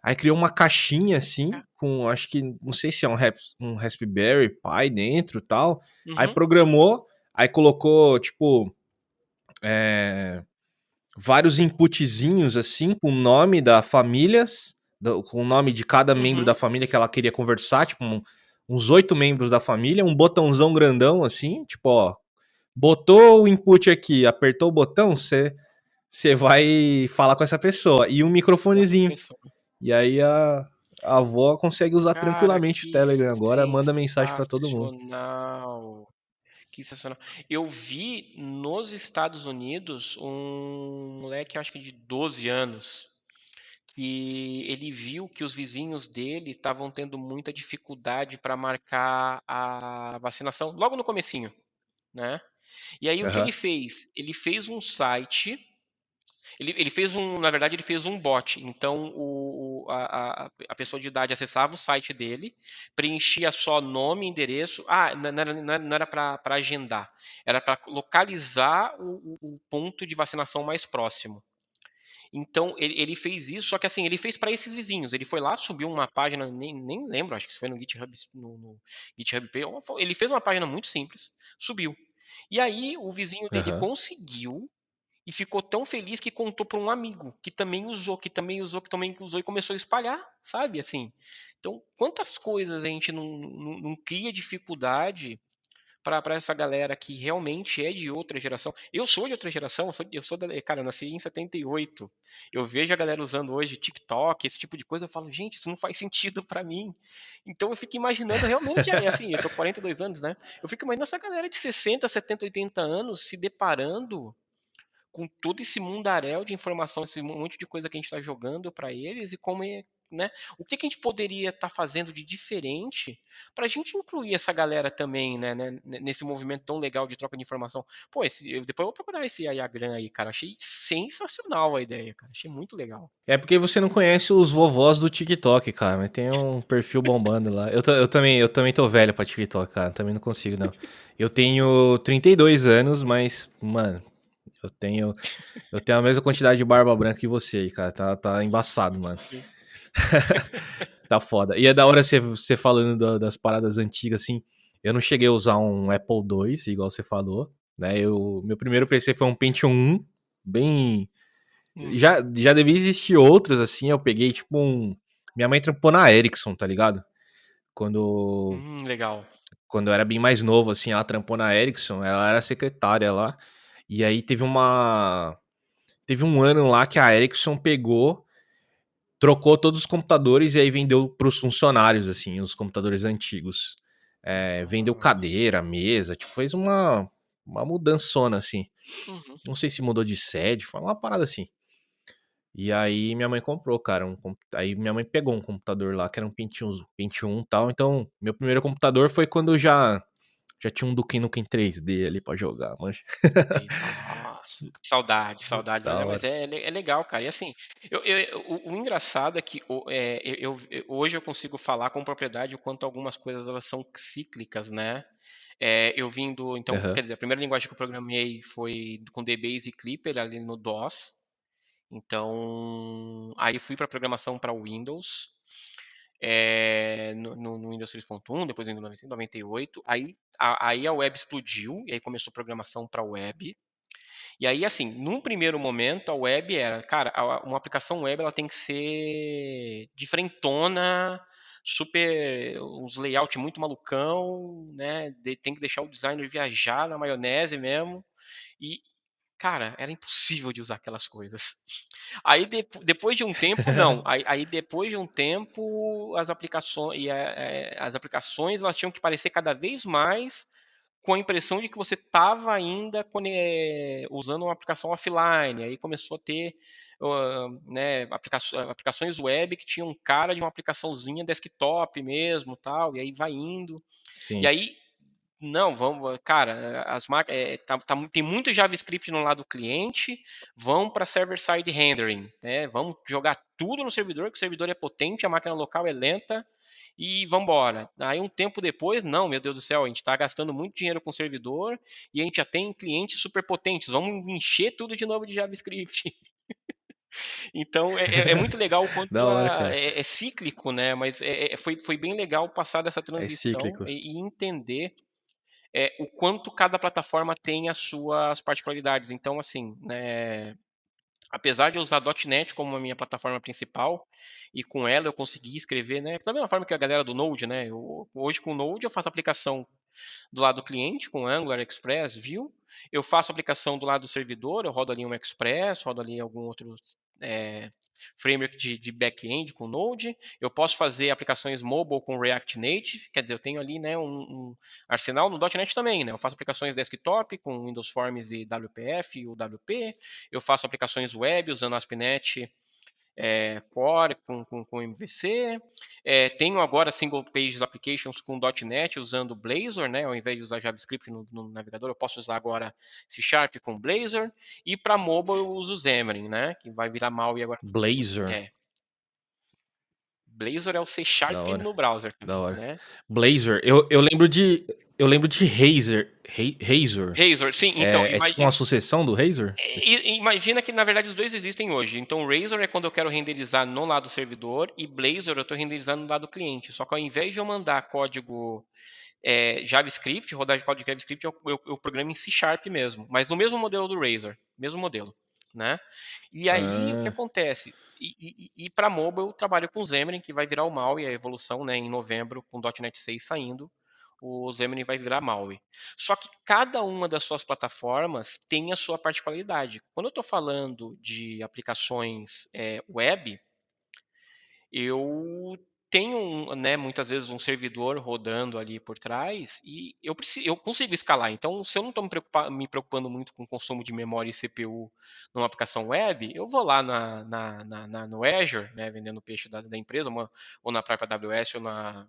Aí criou uma caixinha assim, com, acho que, não sei se é um Raspberry Pi dentro e tal. Aí Uhum, programou, aí colocou, tipo, é, vários inputzinhos, assim, com o nome da famílias, com o nome de cada membro da uhum. família que ela queria conversar, tipo, uns 8 membros da família, um botãozão grandão, assim, tipo, ó, botou o input aqui, apertou o botão, você vai falar com essa pessoa. E um Falar com essa microfonezinho. pessoa. E aí a avó consegue usar Cara, tranquilamente o que Telegram agora, manda mensagem para todo mundo. sensacional. Que sensacional. Eu vi nos Estados Unidos um moleque, acho que de 12 anos, que ele viu que os vizinhos dele estavam tendo muita dificuldade para marcar a vacinação logo no comecinho, né? E aí o que ele Aham, fez? Ele fez um site. Ele fez na verdade, ele fez um bot. Então, a pessoa de idade acessava o site dele, preenchia só nome, endereço. Ah, não era para agendar, era para localizar o ponto de vacinação mais próximo. Então, ele fez isso, só que assim, ele fez para esses vizinhos. Ele foi lá, subiu uma página, nem lembro, acho que foi no GitHub, no GitHub Pay. Ele fez uma página muito simples, subiu. E aí, o vizinho dele aham. conseguiu e ficou tão feliz que contou para um amigo que também usou, que também usou e começou a espalhar, sabe? Assim. Então, quantas coisas a gente não cria dificuldade para essa galera que realmente é de outra geração. Eu sou de outra geração, cara, eu nasci em 78. Eu vejo a galera usando hoje TikTok, esse tipo de coisa, eu falo, gente, isso não faz sentido para mim. Então eu fico imaginando realmente, assim, eu tô com 42 anos, né? Eu fico imaginando essa galera de 60, 70, 80 anos se deparando com todo esse mundaréu de informação, esse monte de coisa que a gente está jogando para eles e como é, né? O que a gente poderia estar fazendo de diferente para a gente incluir essa galera também, né, nesse movimento tão legal de troca de informação? Pô, depois eu vou procurar esse Ayagram aí, cara. Achei sensacional a ideia, cara. Achei muito legal. É porque você não conhece os vovós do TikTok, cara, mas tem um perfil bombando lá. Eu também tô velho pra TikTok, cara, também não consigo, não. Eu tenho 32 anos, mas, mano, eu tenho, eu tenho a mesma quantidade de barba branca que você aí, cara, tá embaçado, mano. Sim. Tá foda. E é da hora você falando das paradas antigas, assim. Eu não cheguei a usar um Apple II, igual você falou, né? Meu primeiro PC foi um Pentium 1, bem. Uhum. Já devia existir outros, assim. Eu peguei, tipo, um. Minha mãe trampou na Ericsson, tá ligado? Quando, Legal. quando eu era bem mais novo, assim, ela trampou na Ericsson, ela era secretária lá. E aí Teve um ano lá que a Ericsson pegou, trocou todos os computadores e aí vendeu para os funcionários, assim, os computadores antigos. Vendeu Nossa. cadeira, mesa, tipo, fez uma mudançona, assim. Uhum. Não sei se mudou de sede, foi uma parada assim. E aí minha mãe comprou, cara. Aí minha mãe pegou um computador lá, que era um Pentium e tal. Então, meu primeiro computador foi quando eu já tinha um Duke Nukem 3D ali pra jogar, manja. Nossa, saudade, saudade, Da mas hora. é legal, cara. E assim, o engraçado é que hoje eu consigo falar com propriedade o quanto algumas coisas elas são cíclicas, né? Eu vindo, então, Aham. quer dizer, a primeira linguagem que eu programei foi com DBase e Clipper ali no DOS. Então, aí fui para programação para Windows, no Windows 3.1, depois no Windows 98. Aí a web explodiu e aí começou programação para web. E aí, assim, num primeiro momento, a web era, cara, uma aplicação web ela tem que ser diferentona, super, uns layout muito malucão, né? Tem que deixar o designer viajar na maionese mesmo. E, cara, era impossível de usar aquelas coisas. Aí depois de um tempo, não. Aí depois de um tempo, as aplicações elas tinham que parecer cada vez mais com a impressão de que você estava ainda usando uma aplicação offline. Aí começou a ter né, aplicações web que tinham cara de uma aplicaçãozinha desktop mesmo, tal. E aí vai indo. E Sim. aí não, vamos, cara, tem muito JavaScript no lado do cliente, vão para server-side rendering, né? Vamos jogar tudo no servidor, que o servidor é potente, a máquina local é lenta e vamos embora. Aí um tempo depois, não, meu Deus do céu, a gente está gastando muito dinheiro com o servidor e a gente já tem clientes super potentes, vamos encher tudo de novo de JavaScript. Então é muito legal o Da quanto hora, cara. é cíclico, né? Mas foi bem legal passar dessa É transição cíclico. e entender o quanto cada plataforma tem as suas particularidades. Então, assim, né, apesar de eu usar .NET como a minha plataforma principal, e com ela eu consegui escrever, né, da mesma forma que a galera do Node, né, hoje com o Node eu faço aplicação do lado do cliente com Angular, Express, Vue. Eu faço aplicação do lado do servidor, eu rodo ali um Express, rodo ali algum outro é, framework de back-end com Node. Eu posso fazer aplicações mobile com React Native, quer dizer, eu tenho ali né, um arsenal no .NET também. Né? Eu faço aplicações desktop com Windows Forms e WPF e UWP. Eu faço aplicações web usando ASP.NET Core com MVC. Tenho agora single page applications com .NET usando Blazor, né? Ao invés de usar JavaScript no navegador, eu posso usar agora C Sharp com Blazor. E para mobile eu uso Xamarin, né? Que vai virar malware agora. Blazor. É, Blazor é o C Da Sharp hora. no browser, Da hora. né? Blazor. Eu lembro de. Eu lembro de Razor. Razor. Razor, sim, então, É tipo uma sucessão do Razor? imagina que na verdade os dois existem hoje. Então, Razor é quando eu quero renderizar no lado servidor e Blazor eu estou renderizando no lado cliente. Só que ao invés de eu mandar código JavaScript, rodar código JavaScript, eu programo em C Sharp mesmo. Mas no mesmo modelo do Razor, mesmo modelo, né? E aí, o que Ah, acontece? E para mobile, eu trabalho com o Xamarin, que vai virar o MAUI, a evolução, né, em novembro, com o .NET 6 saindo, o Xamarin vai virar MAUI. Só que cada uma das suas plataformas tem a sua particularidade. Quando eu estou falando de aplicações web, eu tenho né, muitas vezes um servidor rodando ali por trás e eu consigo escalar. Então, se eu não estou me preocupando muito com o consumo de memória e CPU numa aplicação web, eu vou lá no Azure, né, vendendo peixe da empresa, ou na própria AWS ou na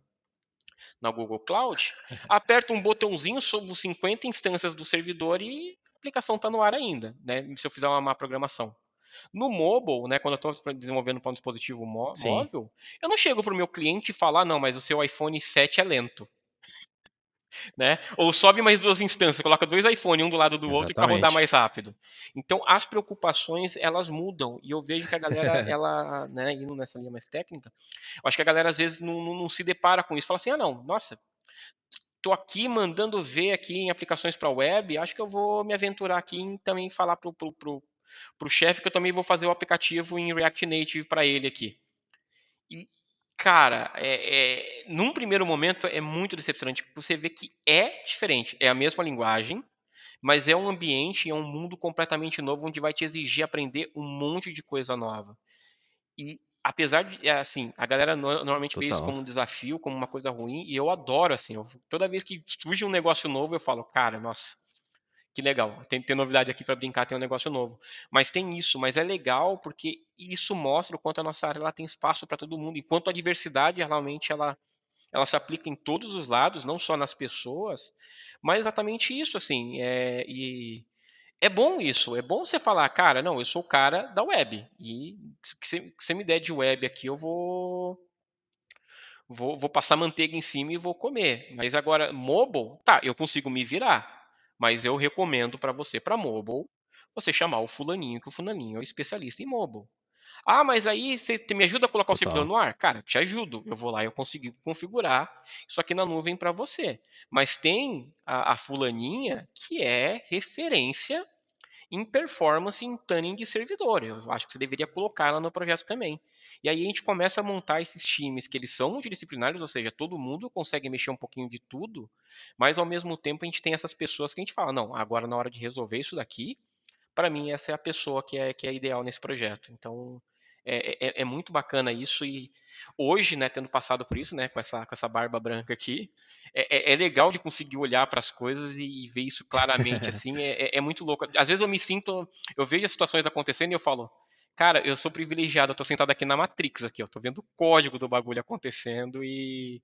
Google Cloud, aperto um botãozinho, subo 50 instâncias do servidor e a aplicação está no ar ainda, né, se eu fizer uma má programação. No mobile, né, quando eu estou desenvolvendo para um dispositivo sim. móvel, eu não chego para o meu cliente e falar, não, mas o seu iPhone 7 é lento, né? Ou sobe mais duas instâncias, coloca dois iPhones um do lado do outro para rodar Exatamente. mais rápido. Então, as preocupações elas mudam e eu vejo que a galera, ela, né, indo nessa linha mais técnica, eu acho que a galera às vezes não se depara com isso, fala assim, ah, não, nossa, tô aqui mandando ver aqui em aplicações para web, acho que eu vou me aventurar aqui em também falar pro chefe que eu também vou fazer o aplicativo em React Native para ele aqui. E, cara, num primeiro momento é muito decepcionante, porque você vê que é diferente, é a mesma linguagem, mas é um ambiente, é um mundo completamente novo, onde vai te exigir aprender um monte de coisa nova. E apesar de, assim, a galera normalmente vê isso Total. como um desafio, como uma coisa ruim, e eu adoro, assim, toda vez que surge um negócio novo, eu falo, cara, nossa, que legal, tem novidade aqui para brincar, tem um negócio novo. Mas tem isso, mas é legal porque isso mostra o quanto a nossa área ela tem espaço para todo mundo, enquanto a diversidade realmente ela se aplica em todos os lados, não só nas pessoas, mas exatamente isso, assim, e é bom isso, é bom você falar, cara, não, eu sou o cara da web, e se você me der de web aqui, eu vou passar manteiga em cima e vou comer. Mas agora, mobile, tá, eu consigo me virar. Mas eu recomendo para você, para mobile, você chamar o fulaninho, que o fulaninho é o especialista em mobile. Ah, mas aí você me ajuda a colocar o servidor Total. no ar? Cara, te ajudo. Eu vou lá e eu consigo configurar isso aqui na nuvem para você. Mas tem a fulaninha que é referência em performance em tuning de servidor. Eu acho que você deveria colocar ela no projeto também. E aí a gente começa a montar esses times que eles são multidisciplinares, ou seja, todo mundo consegue mexer um pouquinho de tudo, mas ao mesmo tempo a gente tem essas pessoas que a gente fala, não, agora na hora de resolver isso daqui, para mim essa é a pessoa que é ideal nesse projeto. Então é muito bacana isso e hoje, né, tendo passado por isso, né, com essa barba branca aqui, é legal de conseguir olhar para as coisas e ver isso claramente, assim, é muito louco. Às vezes eu vejo as situações acontecendo e eu falo, cara, eu sou privilegiado, eu tô sentado aqui na Matrix aqui, eu tô vendo o código do bagulho acontecendo e,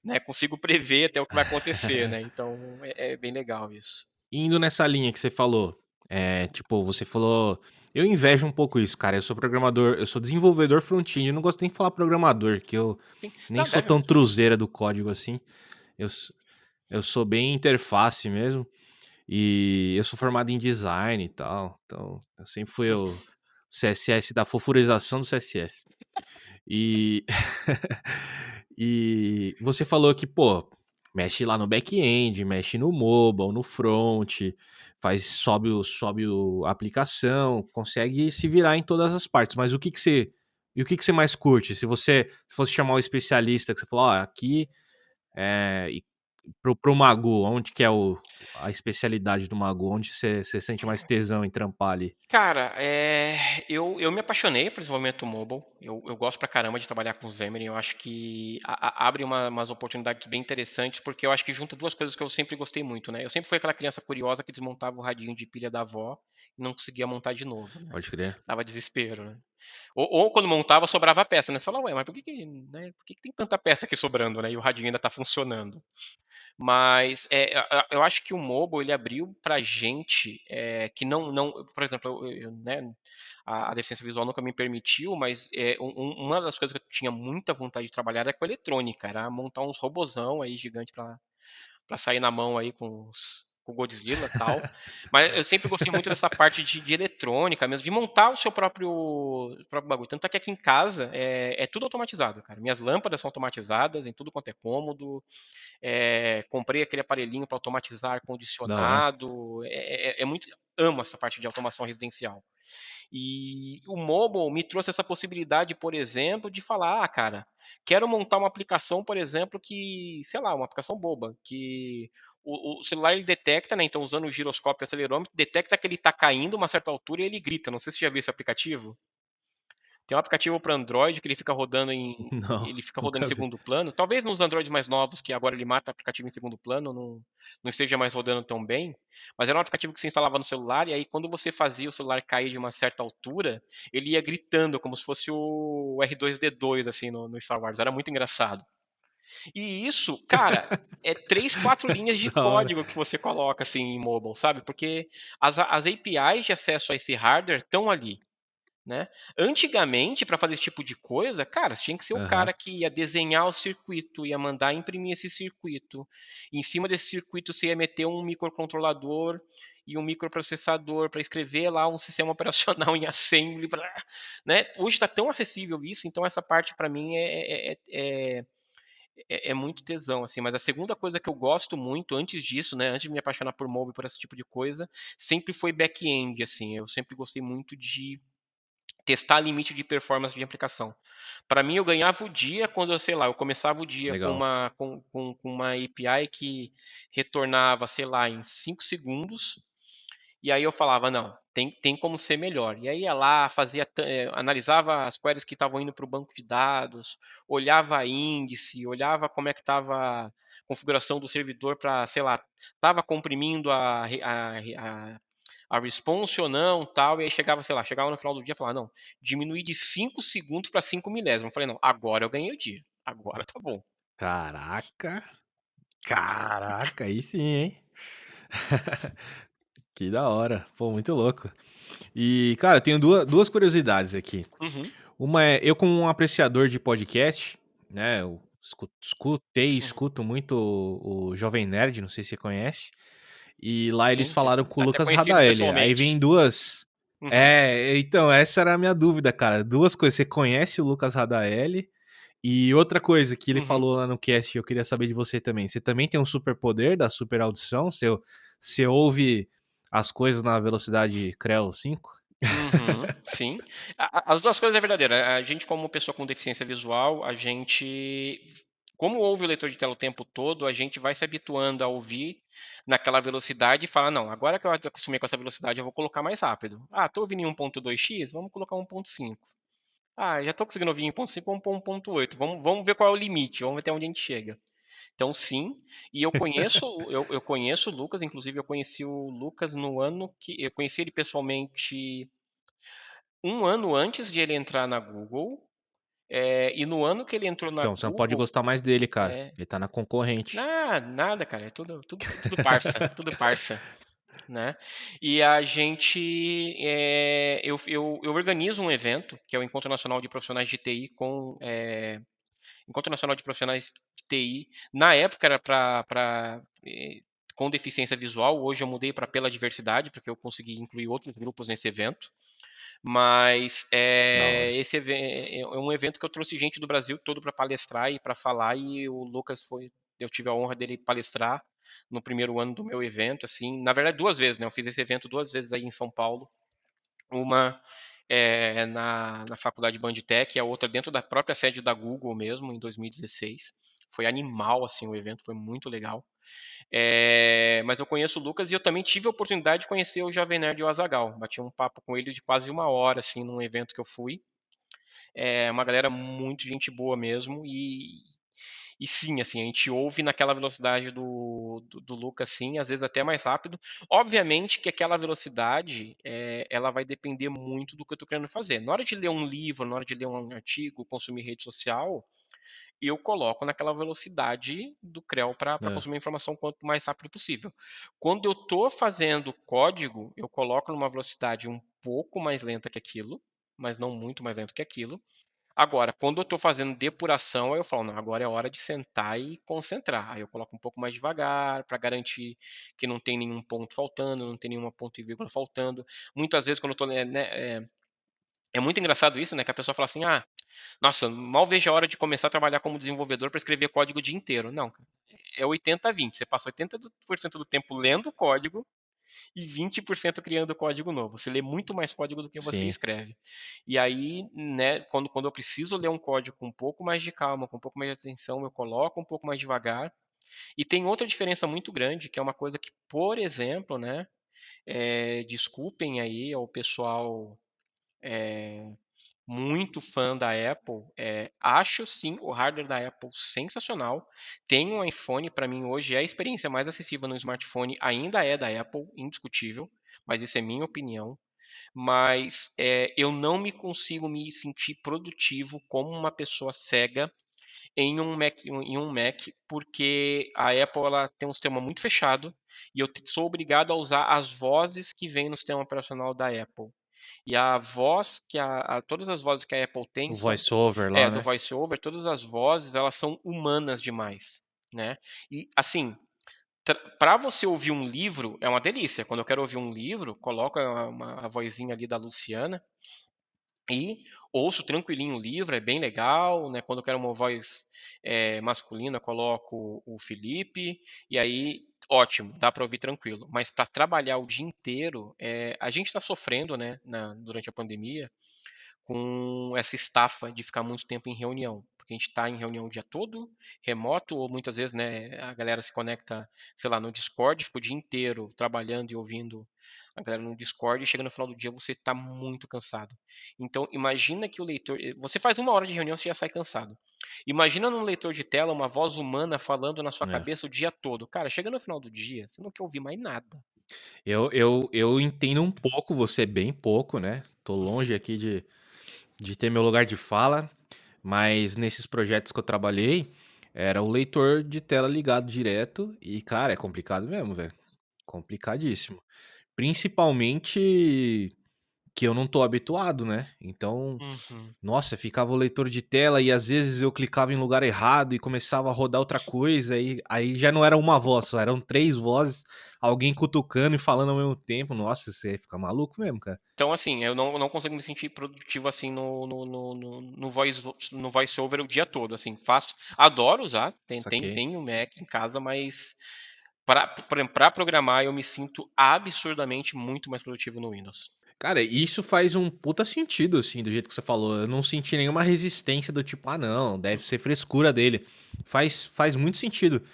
né, consigo prever até o que vai acontecer, né? Então é bem legal isso. Indo nessa linha que você falou, tipo, você falou. Eu invejo um pouco isso, cara. Eu sou programador, eu sou desenvolvedor front-end. Eu não gosto nem de falar programador, que eu Sim. nem Não, sou deve tão mesmo. truzeira do código assim. Eu, eu sou bem interface mesmo. E eu sou formado em design e tal. Então, eu sempre fui o CSS, da fofurização do CSS. E e você falou que, pô, mexe lá no back-end, mexe no mobile, no front, sobe a aplicação, consegue se virar em todas as partes, mas o que que você mais curte? Se fosse chamar o especialista que você falou: "Ó, aqui, e para o Magu, onde que é a especialidade do Magu? Onde você sente mais tesão em trampar ali?" Cara, eu me apaixonei por desenvolvimento mobile. Eu gosto pra caramba de trabalhar com Xamarin. Eu acho que abre umas oportunidades bem interessantes, porque eu acho que junta duas coisas que eu sempre gostei muito, né? Eu sempre fui aquela criança curiosa que desmontava o radinho de pilha da avó e não conseguia montar de novo, né? Pode crer. Dava desespero, né? Ou quando montava, sobrava peça, né? Você fala, ué, mas por que tem tanta peça aqui sobrando, né? E o radinho ainda tá funcionando. Mas eu acho que o mobile ele abriu pra gente que não, por exemplo, né, a deficiência visual nunca me permitiu, mas uma das coisas que eu tinha muita vontade de trabalhar era com eletrônica, era montar uns robozão aí gigante pra sair na mão aí com o Godzilla e tal. Mas eu sempre gostei muito dessa parte de eletrônica mesmo, de montar o seu próprio bagulho. Tanto é que aqui em casa é tudo automatizado, cara. Minhas lâmpadas são automatizadas em tudo quanto é cômodo. Comprei aquele aparelhinho para automatizar Da hora. ar-condicionado. Muito. Amo essa parte de automação residencial. E o mobile me trouxe essa possibilidade, por exemplo, de falar, cara, quero montar uma aplicação, por exemplo, que, sei lá, uma aplicação boba, que o celular ele detecta, né? Então, usando o giroscópio e acelerômetro, detecta que ele está caindo a uma certa altura e ele grita. Não sei se você já viu esse aplicativo. Tem um aplicativo para Android que Não, ele fica rodando em nunca vi. segundo plano. Talvez nos Androids mais novos, que agora ele mata aplicativo em segundo plano, não esteja mais rodando tão bem. Mas era um aplicativo que você instalava no celular, e aí quando você fazia o celular cair de uma certa altura, ele ia gritando, como se fosse o R2D2, assim, no Star Wars. Era muito engraçado. E isso, cara, é três, quatro linhas de Que da hora. código que você coloca, assim, em mobile, sabe? Porque as APIs de acesso a esse hardware estão ali, né? Antigamente, para fazer esse tipo de coisa, cara, tinha que ser o Aham. cara que ia desenhar o circuito, ia mandar imprimir esse circuito. Em cima desse circuito, você ia meter um microcontrolador e um microprocessador para escrever lá um sistema operacional em assembly, né? Hoje está tão acessível isso, então essa parte para mim é muito tesão, assim. Mas a segunda coisa que eu gosto muito antes disso, né, antes de me apaixonar por mobile, por esse tipo de coisa, sempre foi back-end, assim. Eu sempre gostei muito de testar limite de performance de aplicação. Para mim, eu ganhava o dia quando eu, sei lá, eu começava o dia com Legal. uma API que retornava, sei lá, em 5 segundos, e aí eu falava, não, tem como ser melhor. E aí ia lá, analisava as queries que estavam indo para o banco de dados, olhava índice, olhava como é que estava a configuração do servidor para, sei lá, estava comprimindo a response ou não, tal, e aí chegava, sei lá, chegava no final do dia e falava, não, diminuir de 5 segundos para 5 milésimos. Eu falei, não, agora eu ganhei o dia. Agora tá bom. Caraca, caraca, aí sim, hein. Que da hora. Pô, muito louco. E, cara, eu tenho duas curiosidades aqui. Uhum, Uma é, eu como um apreciador de podcast, né, eu escutei e uhum. escuto muito o Jovem Nerd, não sei se você conhece, e lá eles Sim, falaram com o até Lucas conhecidos Radaeli. Aí pessoalmente. vem duas. Uhum. É, então, essa era a minha dúvida, cara. Duas coisas. Você conhece o Lucas Radaeli? E outra coisa que ele Uhum. falou lá no cast, eu queria saber de você também. Você também tem um superpoder da super audição? Você ouve as coisas na velocidade Creo 5? Uhum, sim. As duas coisas é verdadeira. A gente, como pessoa com deficiência visual, a gente, como ouve o leitor de tela o tempo todo, a gente vai se habituando a ouvir naquela velocidade e fala, não, agora que eu acostumei com essa velocidade, eu vou colocar mais rápido. Ah, tô ouvindo em 1.2x, vamos colocar 1.5. Ah, já tô conseguindo ouvir em 1.5, vamos pôr 1.8. Vamos ver qual é o limite, vamos ver até onde a gente chega. Então, sim, e eu conheço o Lucas, inclusive eu conheci o Lucas no ano que eu conheci ele pessoalmente um ano antes de ele entrar na Google, e no ano que ele entrou na Então, você não pode Google, gostar mais dele, cara. é, Ele tá na concorrente. nada, cara, é tudo parça, tudo parça, né? E a gente, eu organizo um evento que é o Encontro Nacional de Profissionais de TI Encontro Nacional de Profissionais de TI. Na época era para com deficiência visual, hoje eu mudei para pela diversidade, porque eu consegui incluir outros grupos nesse evento. Mas Da hora. esse é um evento que eu trouxe gente do Brasil todo para palestrar e para falar, e o Lucas foi, eu tive a honra dele palestrar no primeiro ano do meu evento, assim, na verdade duas vezes, né? Eu fiz esse evento duas vezes aí em São Paulo, uma na faculdade Banditech e a outra dentro da própria sede da Google mesmo, em 2016. Foi animal, assim, o evento, foi muito legal. Mas eu conheço o Lucas e eu também tive a oportunidade de conhecer o Jovem Nerd e o Azaghal. Bati um papo com ele de quase uma hora, assim, num evento que eu fui. É uma galera muito gente boa mesmo e sim, assim, a gente ouve naquela velocidade do Lucas, sim, às vezes até mais rápido. Obviamente que aquela velocidade, ela vai depender muito do que eu estou querendo fazer. Na hora de ler um livro, na hora de ler um artigo, consumir rede social, eu coloco naquela velocidade do CREL para É, consumir a informação quanto mais rápido possível. Quando eu estou fazendo código, eu coloco numa velocidade um pouco mais lenta que aquilo, mas não muito mais lento que aquilo. Agora, quando eu estou fazendo depuração, aí eu falo, não, agora é hora de sentar e concentrar. Aí eu coloco um pouco mais devagar para garantir que não tem nenhum ponto faltando, não tem nenhuma ponto e vírgula faltando. Muitas vezes quando eu estou, é muito engraçado isso, né? Que a pessoa fala assim, nossa, mal vejo a hora de começar a trabalhar como desenvolvedor para escrever código o dia inteiro. Não, é 80-20. Você passa 80% do tempo lendo código e 20% criando código novo. Você lê muito mais código do que você sim. escreve. E aí, né, quando eu preciso ler um código com um pouco mais de calma, com um pouco mais de atenção, eu coloco um pouco mais devagar. E tem outra diferença muito grande, que é uma coisa que, por exemplo, né, desculpem aí ao pessoal muito fã da Apple. Acho sim o hardware da Apple sensacional. Tenho um iPhone, para mim hoje é a experiência mais acessível no smartphone, ainda é da Apple, indiscutível, mas isso é minha opinião. Mas eu não me consigo me sentir produtivo como uma pessoa cega em um Mac, porque a Apple ela tem um sistema muito fechado e eu sou obrigado a usar as vozes que vêm no sistema operacional da Apple. E a voz que todas as vozes que a Apple tem O são voice-over lá, do né? VoiceOver, todas as vozes elas são humanas demais, né? E assim, para você ouvir um livro é uma delícia. Quando eu quero ouvir um livro, coloco a vozinha ali da Luciana e ouço tranquilinho o livro, é bem legal, né? Quando eu quero uma voz masculina, coloco o Felipe, e aí ótimo, dá para ouvir tranquilo. Mas para trabalhar o dia inteiro, a gente está sofrendo, né, durante a pandemia, com essa estafa de ficar muito tempo em reunião. Porque a gente está em reunião o dia todo, remoto, ou muitas vezes, né, a galera se conecta, sei lá, no Discord, fica o dia inteiro trabalhando e ouvindo a galera no Discord, e chega no final do dia você está muito cansado. Então, imagina que o leitor. Você faz uma hora de reunião, você já sai cansado. Imagina num leitor de tela uma voz humana falando na sua É. cabeça o dia todo. Cara, chega no final do dia, você não quer ouvir mais nada. Eu entendo um pouco, você bem pouco, né? Tô longe aqui de ter meu lugar de fala, mas nesses projetos que eu trabalhei, era o leitor de tela ligado direto e, cara, é complicado mesmo, velho. Complicadíssimo. Principalmente que eu não tô habituado, né? Então, Uhum. nossa, ficava o leitor de tela e às vezes eu clicava em lugar errado e começava a rodar outra coisa, aí já não era uma voz, só eram três vozes, alguém cutucando e falando ao mesmo tempo. Nossa, você fica maluco mesmo, cara. Então, assim, eu não consigo me sentir produtivo assim no voice over o dia todo. Assim, faço, adoro usar, Saquei. tenho Mac em casa, mas para programar eu me sinto absurdamente muito mais produtivo no Windows. Cara, isso faz um puta sentido, assim, do jeito que você falou. Eu não senti nenhuma resistência do tipo, ah, não, deve ser frescura dele. Faz muito sentido.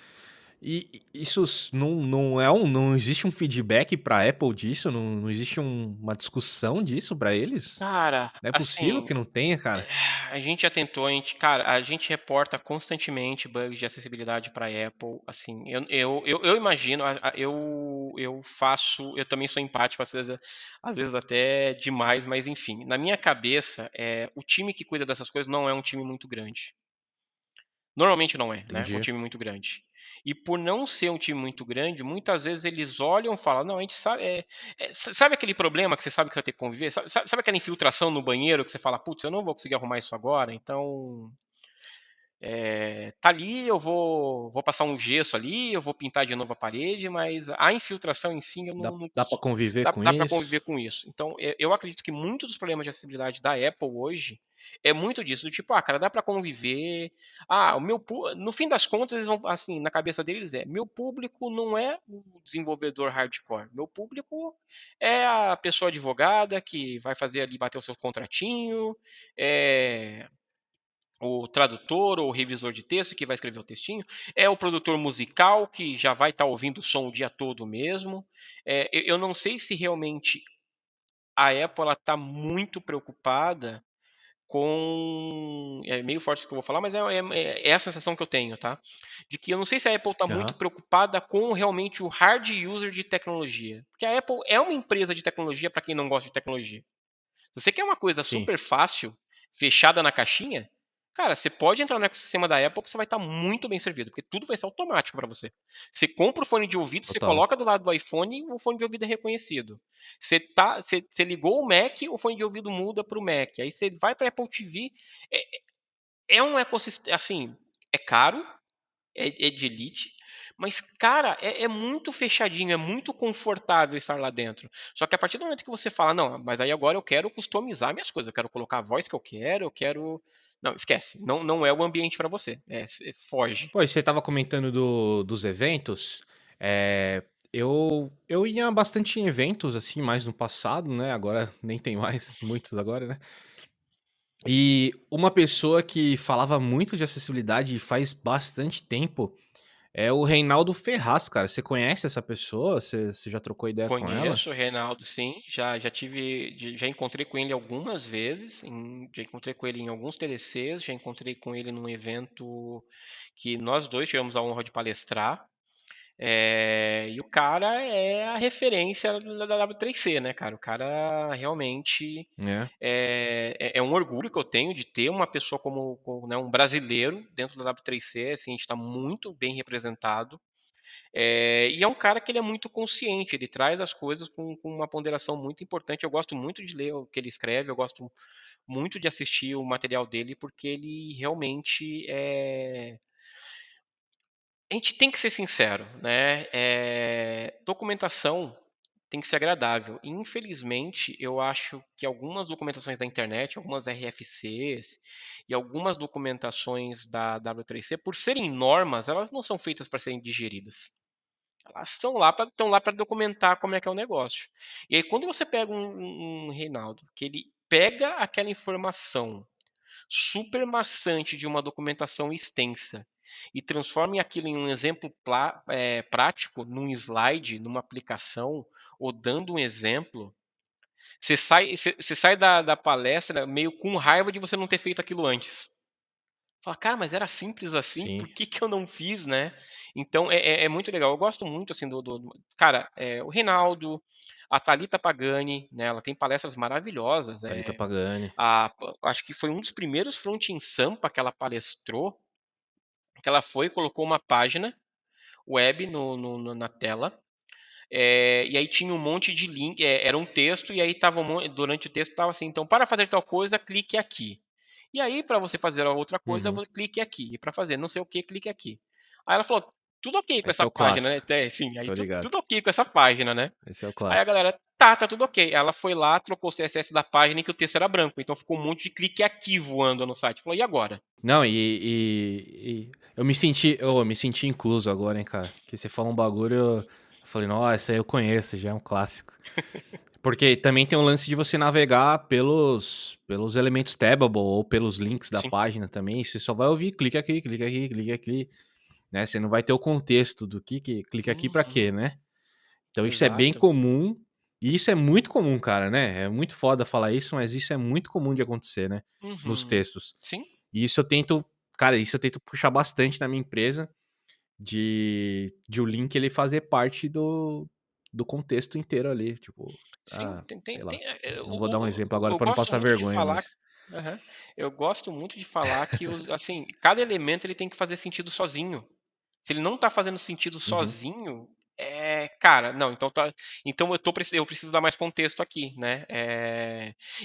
E isso não é não existe um feedback pra Apple disso? Não existe uma discussão disso pra eles? Cara, Não é possível assim, que não tenha, cara. a gente já tentou, cara, a gente reporta constantemente bugs de acessibilidade para Apple. Assim, eu imagino, eu faço, eu também sou empático, às vezes até demais, mas enfim, na minha cabeça, o time que cuida dessas coisas não é um time muito grande. Normalmente não é, né? Um Entendi. time muito grande. E por não ser um time muito grande, muitas vezes eles olham e falam: não, a gente sabe. Sabe aquele problema que você sabe que vai ter que conviver? Sabe aquela infiltração no banheiro que você fala: putz, eu não vou conseguir arrumar isso agora, então Tá ali, eu vou passar um gesso ali, eu vou pintar de novo a parede, mas a infiltração em si eu Dá, não dá para conviver com dá para conviver isso? com isso. Então, eu acredito que muitos dos problemas de acessibilidade da Apple hoje é muito disso, do tipo, cara, dá para conviver. No fim das contas, eles vão, assim, na cabeça deles meu público não é o desenvolvedor hardcore, meu público é a pessoa advogada que vai fazer ali, bater o seu contratinho, é o tradutor ou o revisor de texto que vai escrever o textinho, é o produtor musical que já vai estar ouvindo o som o dia todo mesmo. Eu não sei se realmente a Apple está muito preocupada com. É meio forte o que eu vou falar, mas é a sensação que eu tenho, tá? De que eu não sei se a Apple está muito Aham, preocupada com realmente o hard user de tecnologia. Porque a Apple é uma empresa de tecnologia para quem não gosta de tecnologia. Se você quer uma coisa sim. super fácil, fechada na caixinha, cara, você pode entrar no ecossistema da Apple que você vai estar muito bem servido, porque tudo vai ser automático para você. Você compra o fone de ouvido, você Total. coloca do lado do iPhone e o fone de ouvido é reconhecido. Você ligou o Mac, o fone de ouvido muda para o Mac. Aí você vai para a Apple TV. É, é um ecossistema, assim, é caro, é de elite, mas, cara, é muito fechadinho, é muito confortável estar lá dentro. Só que a partir do momento que você fala, não, mas aí agora eu quero customizar minhas coisas, eu quero colocar a voz que eu quero. Não, esquece, não é o ambiente para você. Foge. Pô, e você tava comentando dos eventos. Eu ia bastante em eventos, assim, mais no passado, né? Agora nem tem mais, muitos agora, né? E uma pessoa que falava muito de acessibilidade faz bastante tempo é o Reinaldo Ferraz, cara. Você conhece essa pessoa? Você já trocou ideia com ela? Conheço o Reinaldo, sim. Já encontrei com ele algumas vezes. Já encontrei com ele em alguns TDCs. Já encontrei com ele num evento que nós dois tivemos a honra de palestrar. E o cara é a referência da W3C, né, cara? O cara realmente É, é um orgulho que eu tenho de ter uma pessoa como, né, um brasileiro dentro da W3C. Assim, a gente está muito bem representado. E é um cara que ele é muito consciente, ele traz as coisas com uma ponderação muito importante. Eu gosto muito de ler o que ele escreve, eu gosto muito de assistir o material dele, porque ele realmente é. A gente tem que ser sincero, né? Documentação tem que ser agradável. E, infelizmente, eu acho que algumas documentações da internet, algumas RFCs e algumas documentações da W3C, por serem normas, elas não são feitas para serem digeridas. Elas estão lá para documentar como é que é o negócio. E aí, quando você pega um Reinaldo, que ele pega aquela informação super maçante de uma documentação extensa e transforma aquilo em um exemplo prático, num slide, numa aplicação, ou dando um exemplo, você sai da palestra meio com raiva de você não ter feito aquilo antes. Fala, cara, mas era simples assim, sim. por que, que eu não fiz, né? Então é muito legal. Eu gosto muito assim cara, o Reinaldo, a Thalita Pagani, né? Ela tem palestras maravilhosas. Thalita Pagani. Acho que foi um dos primeiros front em Sampa que ela palestrou, que ela foi e colocou uma página web na tela. E aí tinha um monte de link, era um texto, e aí tava durante o texto estava assim, então para fazer tal coisa, clique aqui. E aí, para você fazer a outra coisa, Uhum. clique aqui. E para fazer não sei o que, clique aqui. Aí ela falou, tudo ok com Esse essa é o página, né? clássico. Sim, aí Tô ligado. tudo ok com essa página, né? Esse é o Aí a clássico. galera, tá tudo ok. Ela foi lá, trocou o CSS da página e que o texto era branco. Então ficou um monte de clique aqui voando no site. Falou, e agora? Não, e eu me senti incluso agora, hein, cara. Que você fala um bagulho, eu falei, nossa, esse aí eu conheço, já é um clássico. Porque também tem o lance de você navegar pelos elementos tabbable ou pelos links da Sim. página também. Você só vai ouvir, clica aqui, clica aqui, clica aqui, né? Você não vai ter o contexto do que clica aqui pra quê, Uhum. né? Então isso é bem Exato. comum. E isso é muito comum, cara, né? É muito foda falar isso, mas isso é muito comum de acontecer, né? Nos Uhum. textos. Sim. E isso eu tento, cara, isso eu tento puxar bastante na minha empresa, de o link ele fazer parte do contexto inteiro ali, tipo, Sim, sei lá, não vou dar um o- exemplo agora eu para não gosto passar muito de vergonha, falar. mas Aham. Eu gosto muito de falar que assim, cada elemento ele tem que fazer sentido sozinho. Se ele não está fazendo sentido uhum, sozinho, cara, não, então tá, então eu preciso dar mais contexto aqui, né?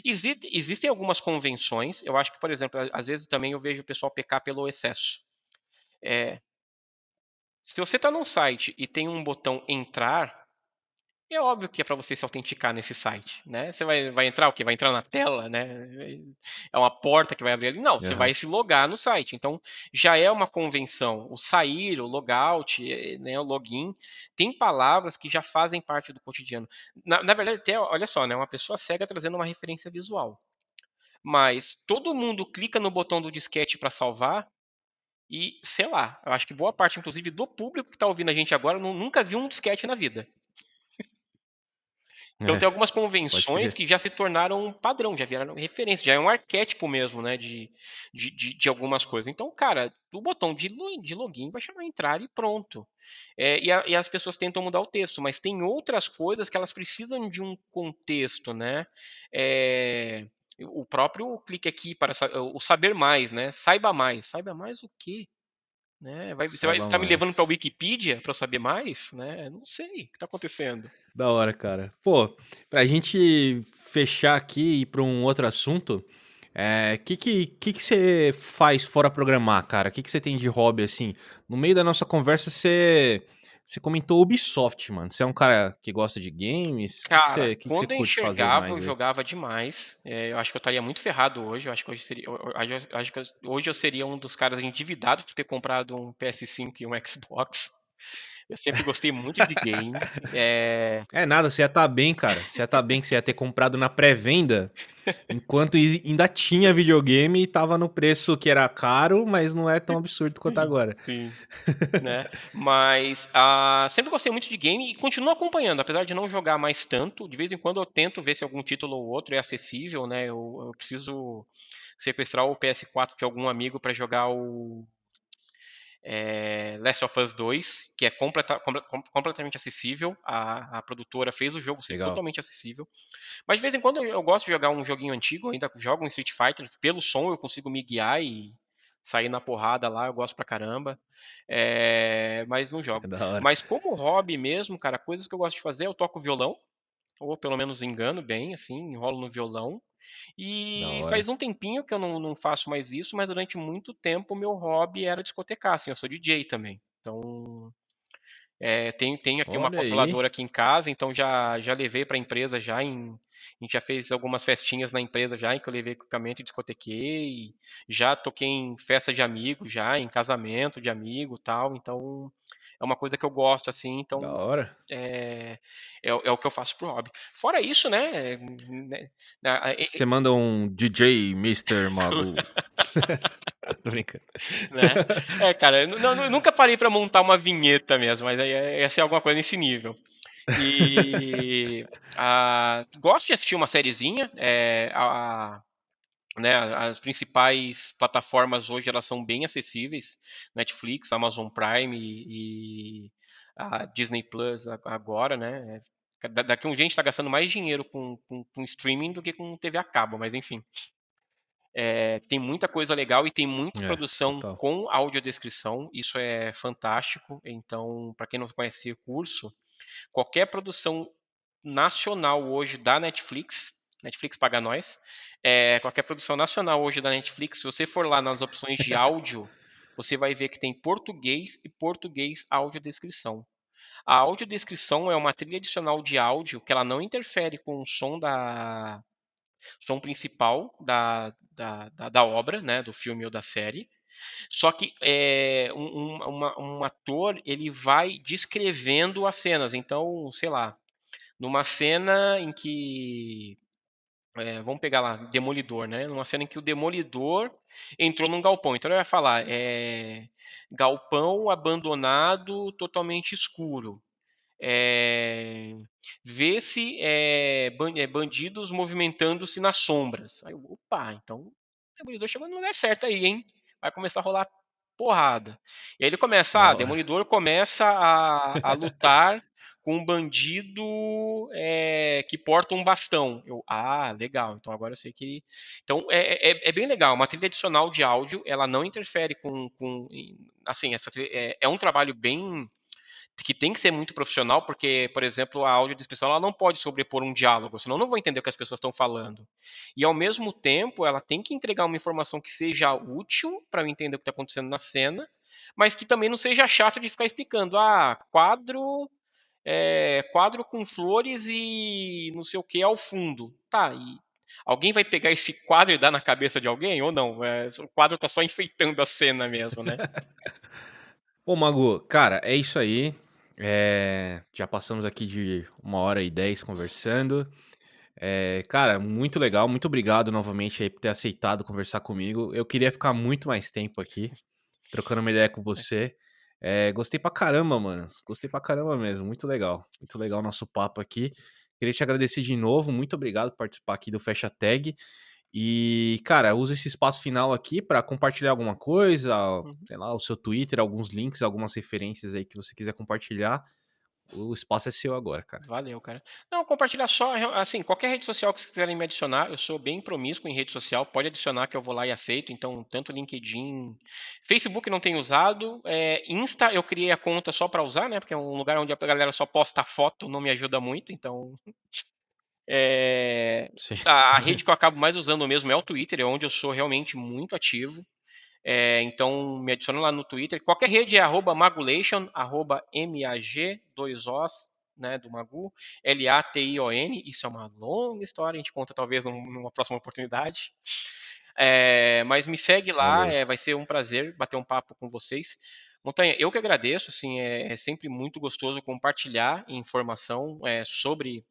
Existem algumas convenções, eu acho que, por exemplo, às vezes também eu vejo o pessoal pecar pelo excesso. É, se você está num site e tem um botão entrar, é óbvio que é para você se autenticar nesse site, né? Você vai entrar o quê? Vai entrar na tela, né? É uma porta que vai abrir ali? Não, você Aham. vai se logar no site. Então, já é uma convenção. O sair, o logout, né, o login, tem palavras que já fazem parte do cotidiano. Na verdade, até, olha só, né? Uma pessoa cega trazendo uma referência visual. Mas todo mundo clica no botão do disquete para salvar e, sei lá, eu acho que boa parte, inclusive, do público que está ouvindo a gente agora nunca viu um disquete na vida. Então É, tem algumas pode convenções crer. que já se tornaram um padrão, já viraram referência, já é um arquétipo mesmo, né, de algumas coisas. Então, cara, o botão de login vai chamar entrar e pronto. E as pessoas tentam mudar o texto, mas tem outras coisas que elas precisam de um contexto, né? É, o próprio clique aqui para o saber mais, né? Saiba mais. Saiba mais o quê? Né? Você vai Saiba ficar me levando para a mais. Wikipedia para eu saber mais? Né? Não sei o que está acontecendo. Da hora, cara. Pô, pra gente fechar aqui e ir pra um outro assunto, que você faz fora programar, cara? Que você tem de hobby, assim? No meio da nossa conversa, você comentou Ubisoft, mano. Você é um cara que gosta de games? Cara, Que você quando eu curte fazer enxergava, eu mais aí? jogava demais. Eu acho que eu estaria muito ferrado hoje. Eu acho que hoje seria, eu acho que hoje eu seria um dos caras endividados por ter comprado um PS5 e um Xbox. Eu sempre gostei muito de game. É nada, você ia estar bem, cara. Você ia estar bem que você ia ter comprado na pré-venda, enquanto ainda tinha videogame e tava no preço que era caro, mas não é tão absurdo quanto agora. Sim, né? Mas sempre gostei muito de game e continuo acompanhando, apesar de não jogar mais tanto. De vez em quando eu tento ver se algum título ou outro é acessível, né? Eu preciso sequestrar o PS4 de algum amigo para jogar o Last of Us 2, que é completamente acessível. A produtora fez o jogo ser Legal. totalmente acessível. Mas de vez em quando eu gosto de jogar um joguinho antigo, ainda jogo um Street Fighter. Pelo som eu consigo me guiar e sair na porrada lá, eu gosto pra caramba. Mas não É jogo. da hora. Mas como hobby mesmo, cara, coisas que eu gosto de fazer, eu toco violão, ou pelo menos engano bem, assim, enrolo no violão. Da E hora. faz um tempinho que eu não faço mais isso, mas durante muito tempo o meu hobby era discotecar, assim, eu sou DJ também. Então, tenho aqui uma Olha aí. controladora aqui em casa, então já levei para a empresa a gente já fez algumas festinhas na empresa já, em que eu levei equipamento e discotequei, já toquei em festa de amigo já, em casamento de amigo, tal, então é uma coisa que eu gosto assim, Da então hora. é o que eu faço pro hobby. Fora isso, né, Você manda um DJ Mister Magu. Tô brincando. né? Cara, eu nunca parei para montar uma vinheta mesmo, mas aí ia ser alguma coisa nesse nível. E gosto de assistir uma sériezinha. Né, as principais plataformas hoje elas são bem acessíveis. Netflix, Amazon Prime e a Disney Plus agora, né? Daqui a um gente está gastando mais dinheiro com streaming do que com TV a cabo, mas enfim. Tem muita coisa legal e tem muita É, produção total. com audiodescrição. Isso é fantástico. Então, para quem não conhece esse recurso, qualquer produção nacional hoje da Netflix, Netflix paga nós, qualquer produção nacional hoje da Netflix, se você for lá nas opções de áudio, você vai ver que tem português e português audiodescrição. A audiodescrição é uma trilha adicional de áudio que ela não interfere com o som principal da obra, né, do filme ou da série. Só que um ator ele vai descrevendo as cenas. Então, sei lá, numa cena em que vamos pegar lá, Demolidor, né? Numa cena em que o Demolidor entrou num galpão. Então ele vai falar, galpão abandonado, totalmente escuro. É, vê-se bandidos movimentando-se nas sombras. Aí, opa, então o Demolidor chegou no lugar certo aí, hein? Vai começar a rolar porrada. E aí ele começa, Da hora. Demolidor começa a lutar com um bandido que porta um bastão. Legal, então agora eu sei que. Então é bem legal, uma trilha adicional de áudio, ela não interfere assim, essa trilha, é um trabalho bem que tem que ser muito profissional, porque, por exemplo, a audiodescrição ela não pode sobrepor um diálogo, senão eu não vou entender o que as pessoas estão falando. E, ao mesmo tempo, ela tem que entregar uma informação que seja útil para eu entender o que está acontecendo na cena, mas que também não seja chato de ficar explicando. Ah, quadro com flores e não sei o que ao fundo. Tá, e alguém vai pegar esse quadro e dar na cabeça de alguém ou não? O quadro tá só enfeitando a cena mesmo, né? Ô, Magu, cara, é isso aí. Já passamos aqui de 1h10 conversando. Cara, muito legal. Muito obrigado novamente aí por ter aceitado conversar comigo. Eu queria ficar muito mais tempo aqui, trocando uma ideia com você. Gostei pra caramba, mano. Gostei pra caramba mesmo. Muito legal. Muito legal o nosso papo aqui. Queria te agradecer de novo. Muito obrigado por participar aqui do Fecha Tag. E, cara, usa esse espaço final aqui para compartilhar alguma coisa, Uhum. sei lá, o seu Twitter, alguns links, algumas referências aí que você quiser compartilhar. O espaço é seu agora, cara. Valeu, cara. Não, compartilhar só, assim, qualquer rede social que vocês quiserem me adicionar, eu sou bem promíscuo em rede social, pode adicionar que eu vou lá e aceito, então, tanto LinkedIn, Facebook não tenho usado, Insta eu criei a conta só para usar, né, porque é um lugar onde a galera só posta foto, não me ajuda muito, então, Sim. a rede que eu acabo mais usando mesmo é o Twitter, é onde eu sou realmente muito ativo. Então me adiciona lá no Twitter. Qualquer rede é @magulation, MAG, dois Os, né, do Magu, LATION. Isso é uma longa história, a gente conta talvez numa próxima oportunidade. Mas me segue lá, Valeu. vai ser um prazer bater um papo com vocês. Montanha, eu que agradeço, assim, é sempre muito gostoso compartilhar informação sobre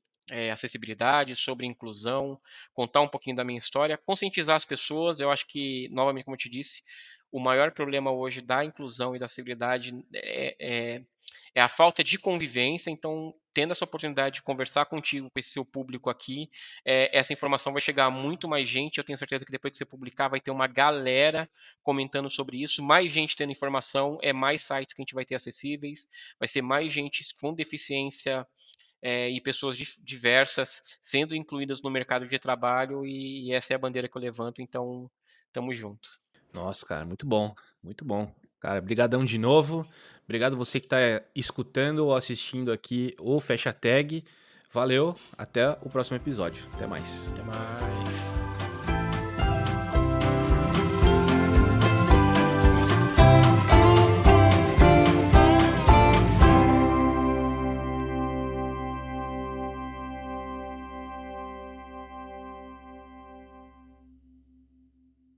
acessibilidade, sobre inclusão, contar um pouquinho da minha história, conscientizar as pessoas. Eu acho que, novamente, como eu te disse, o maior problema hoje da inclusão e da acessibilidade é a falta de convivência. Então, tendo essa oportunidade de conversar contigo, com esse seu público aqui, essa informação vai chegar a muito mais gente. Eu tenho certeza que depois que você publicar, vai ter uma galera comentando sobre isso, mais gente tendo informação, mais sites que a gente vai ter acessíveis, vai ser mais gente com deficiência e pessoas diversas sendo incluídas no mercado de trabalho, e essa é a bandeira que eu levanto, então tamo junto. Nossa, cara, muito bom. Muito bom. Cara, brigadão de novo. Obrigado você que tá escutando ou assistindo aqui o Fecha Tag. Valeu, até o próximo episódio. Até mais. Até mais.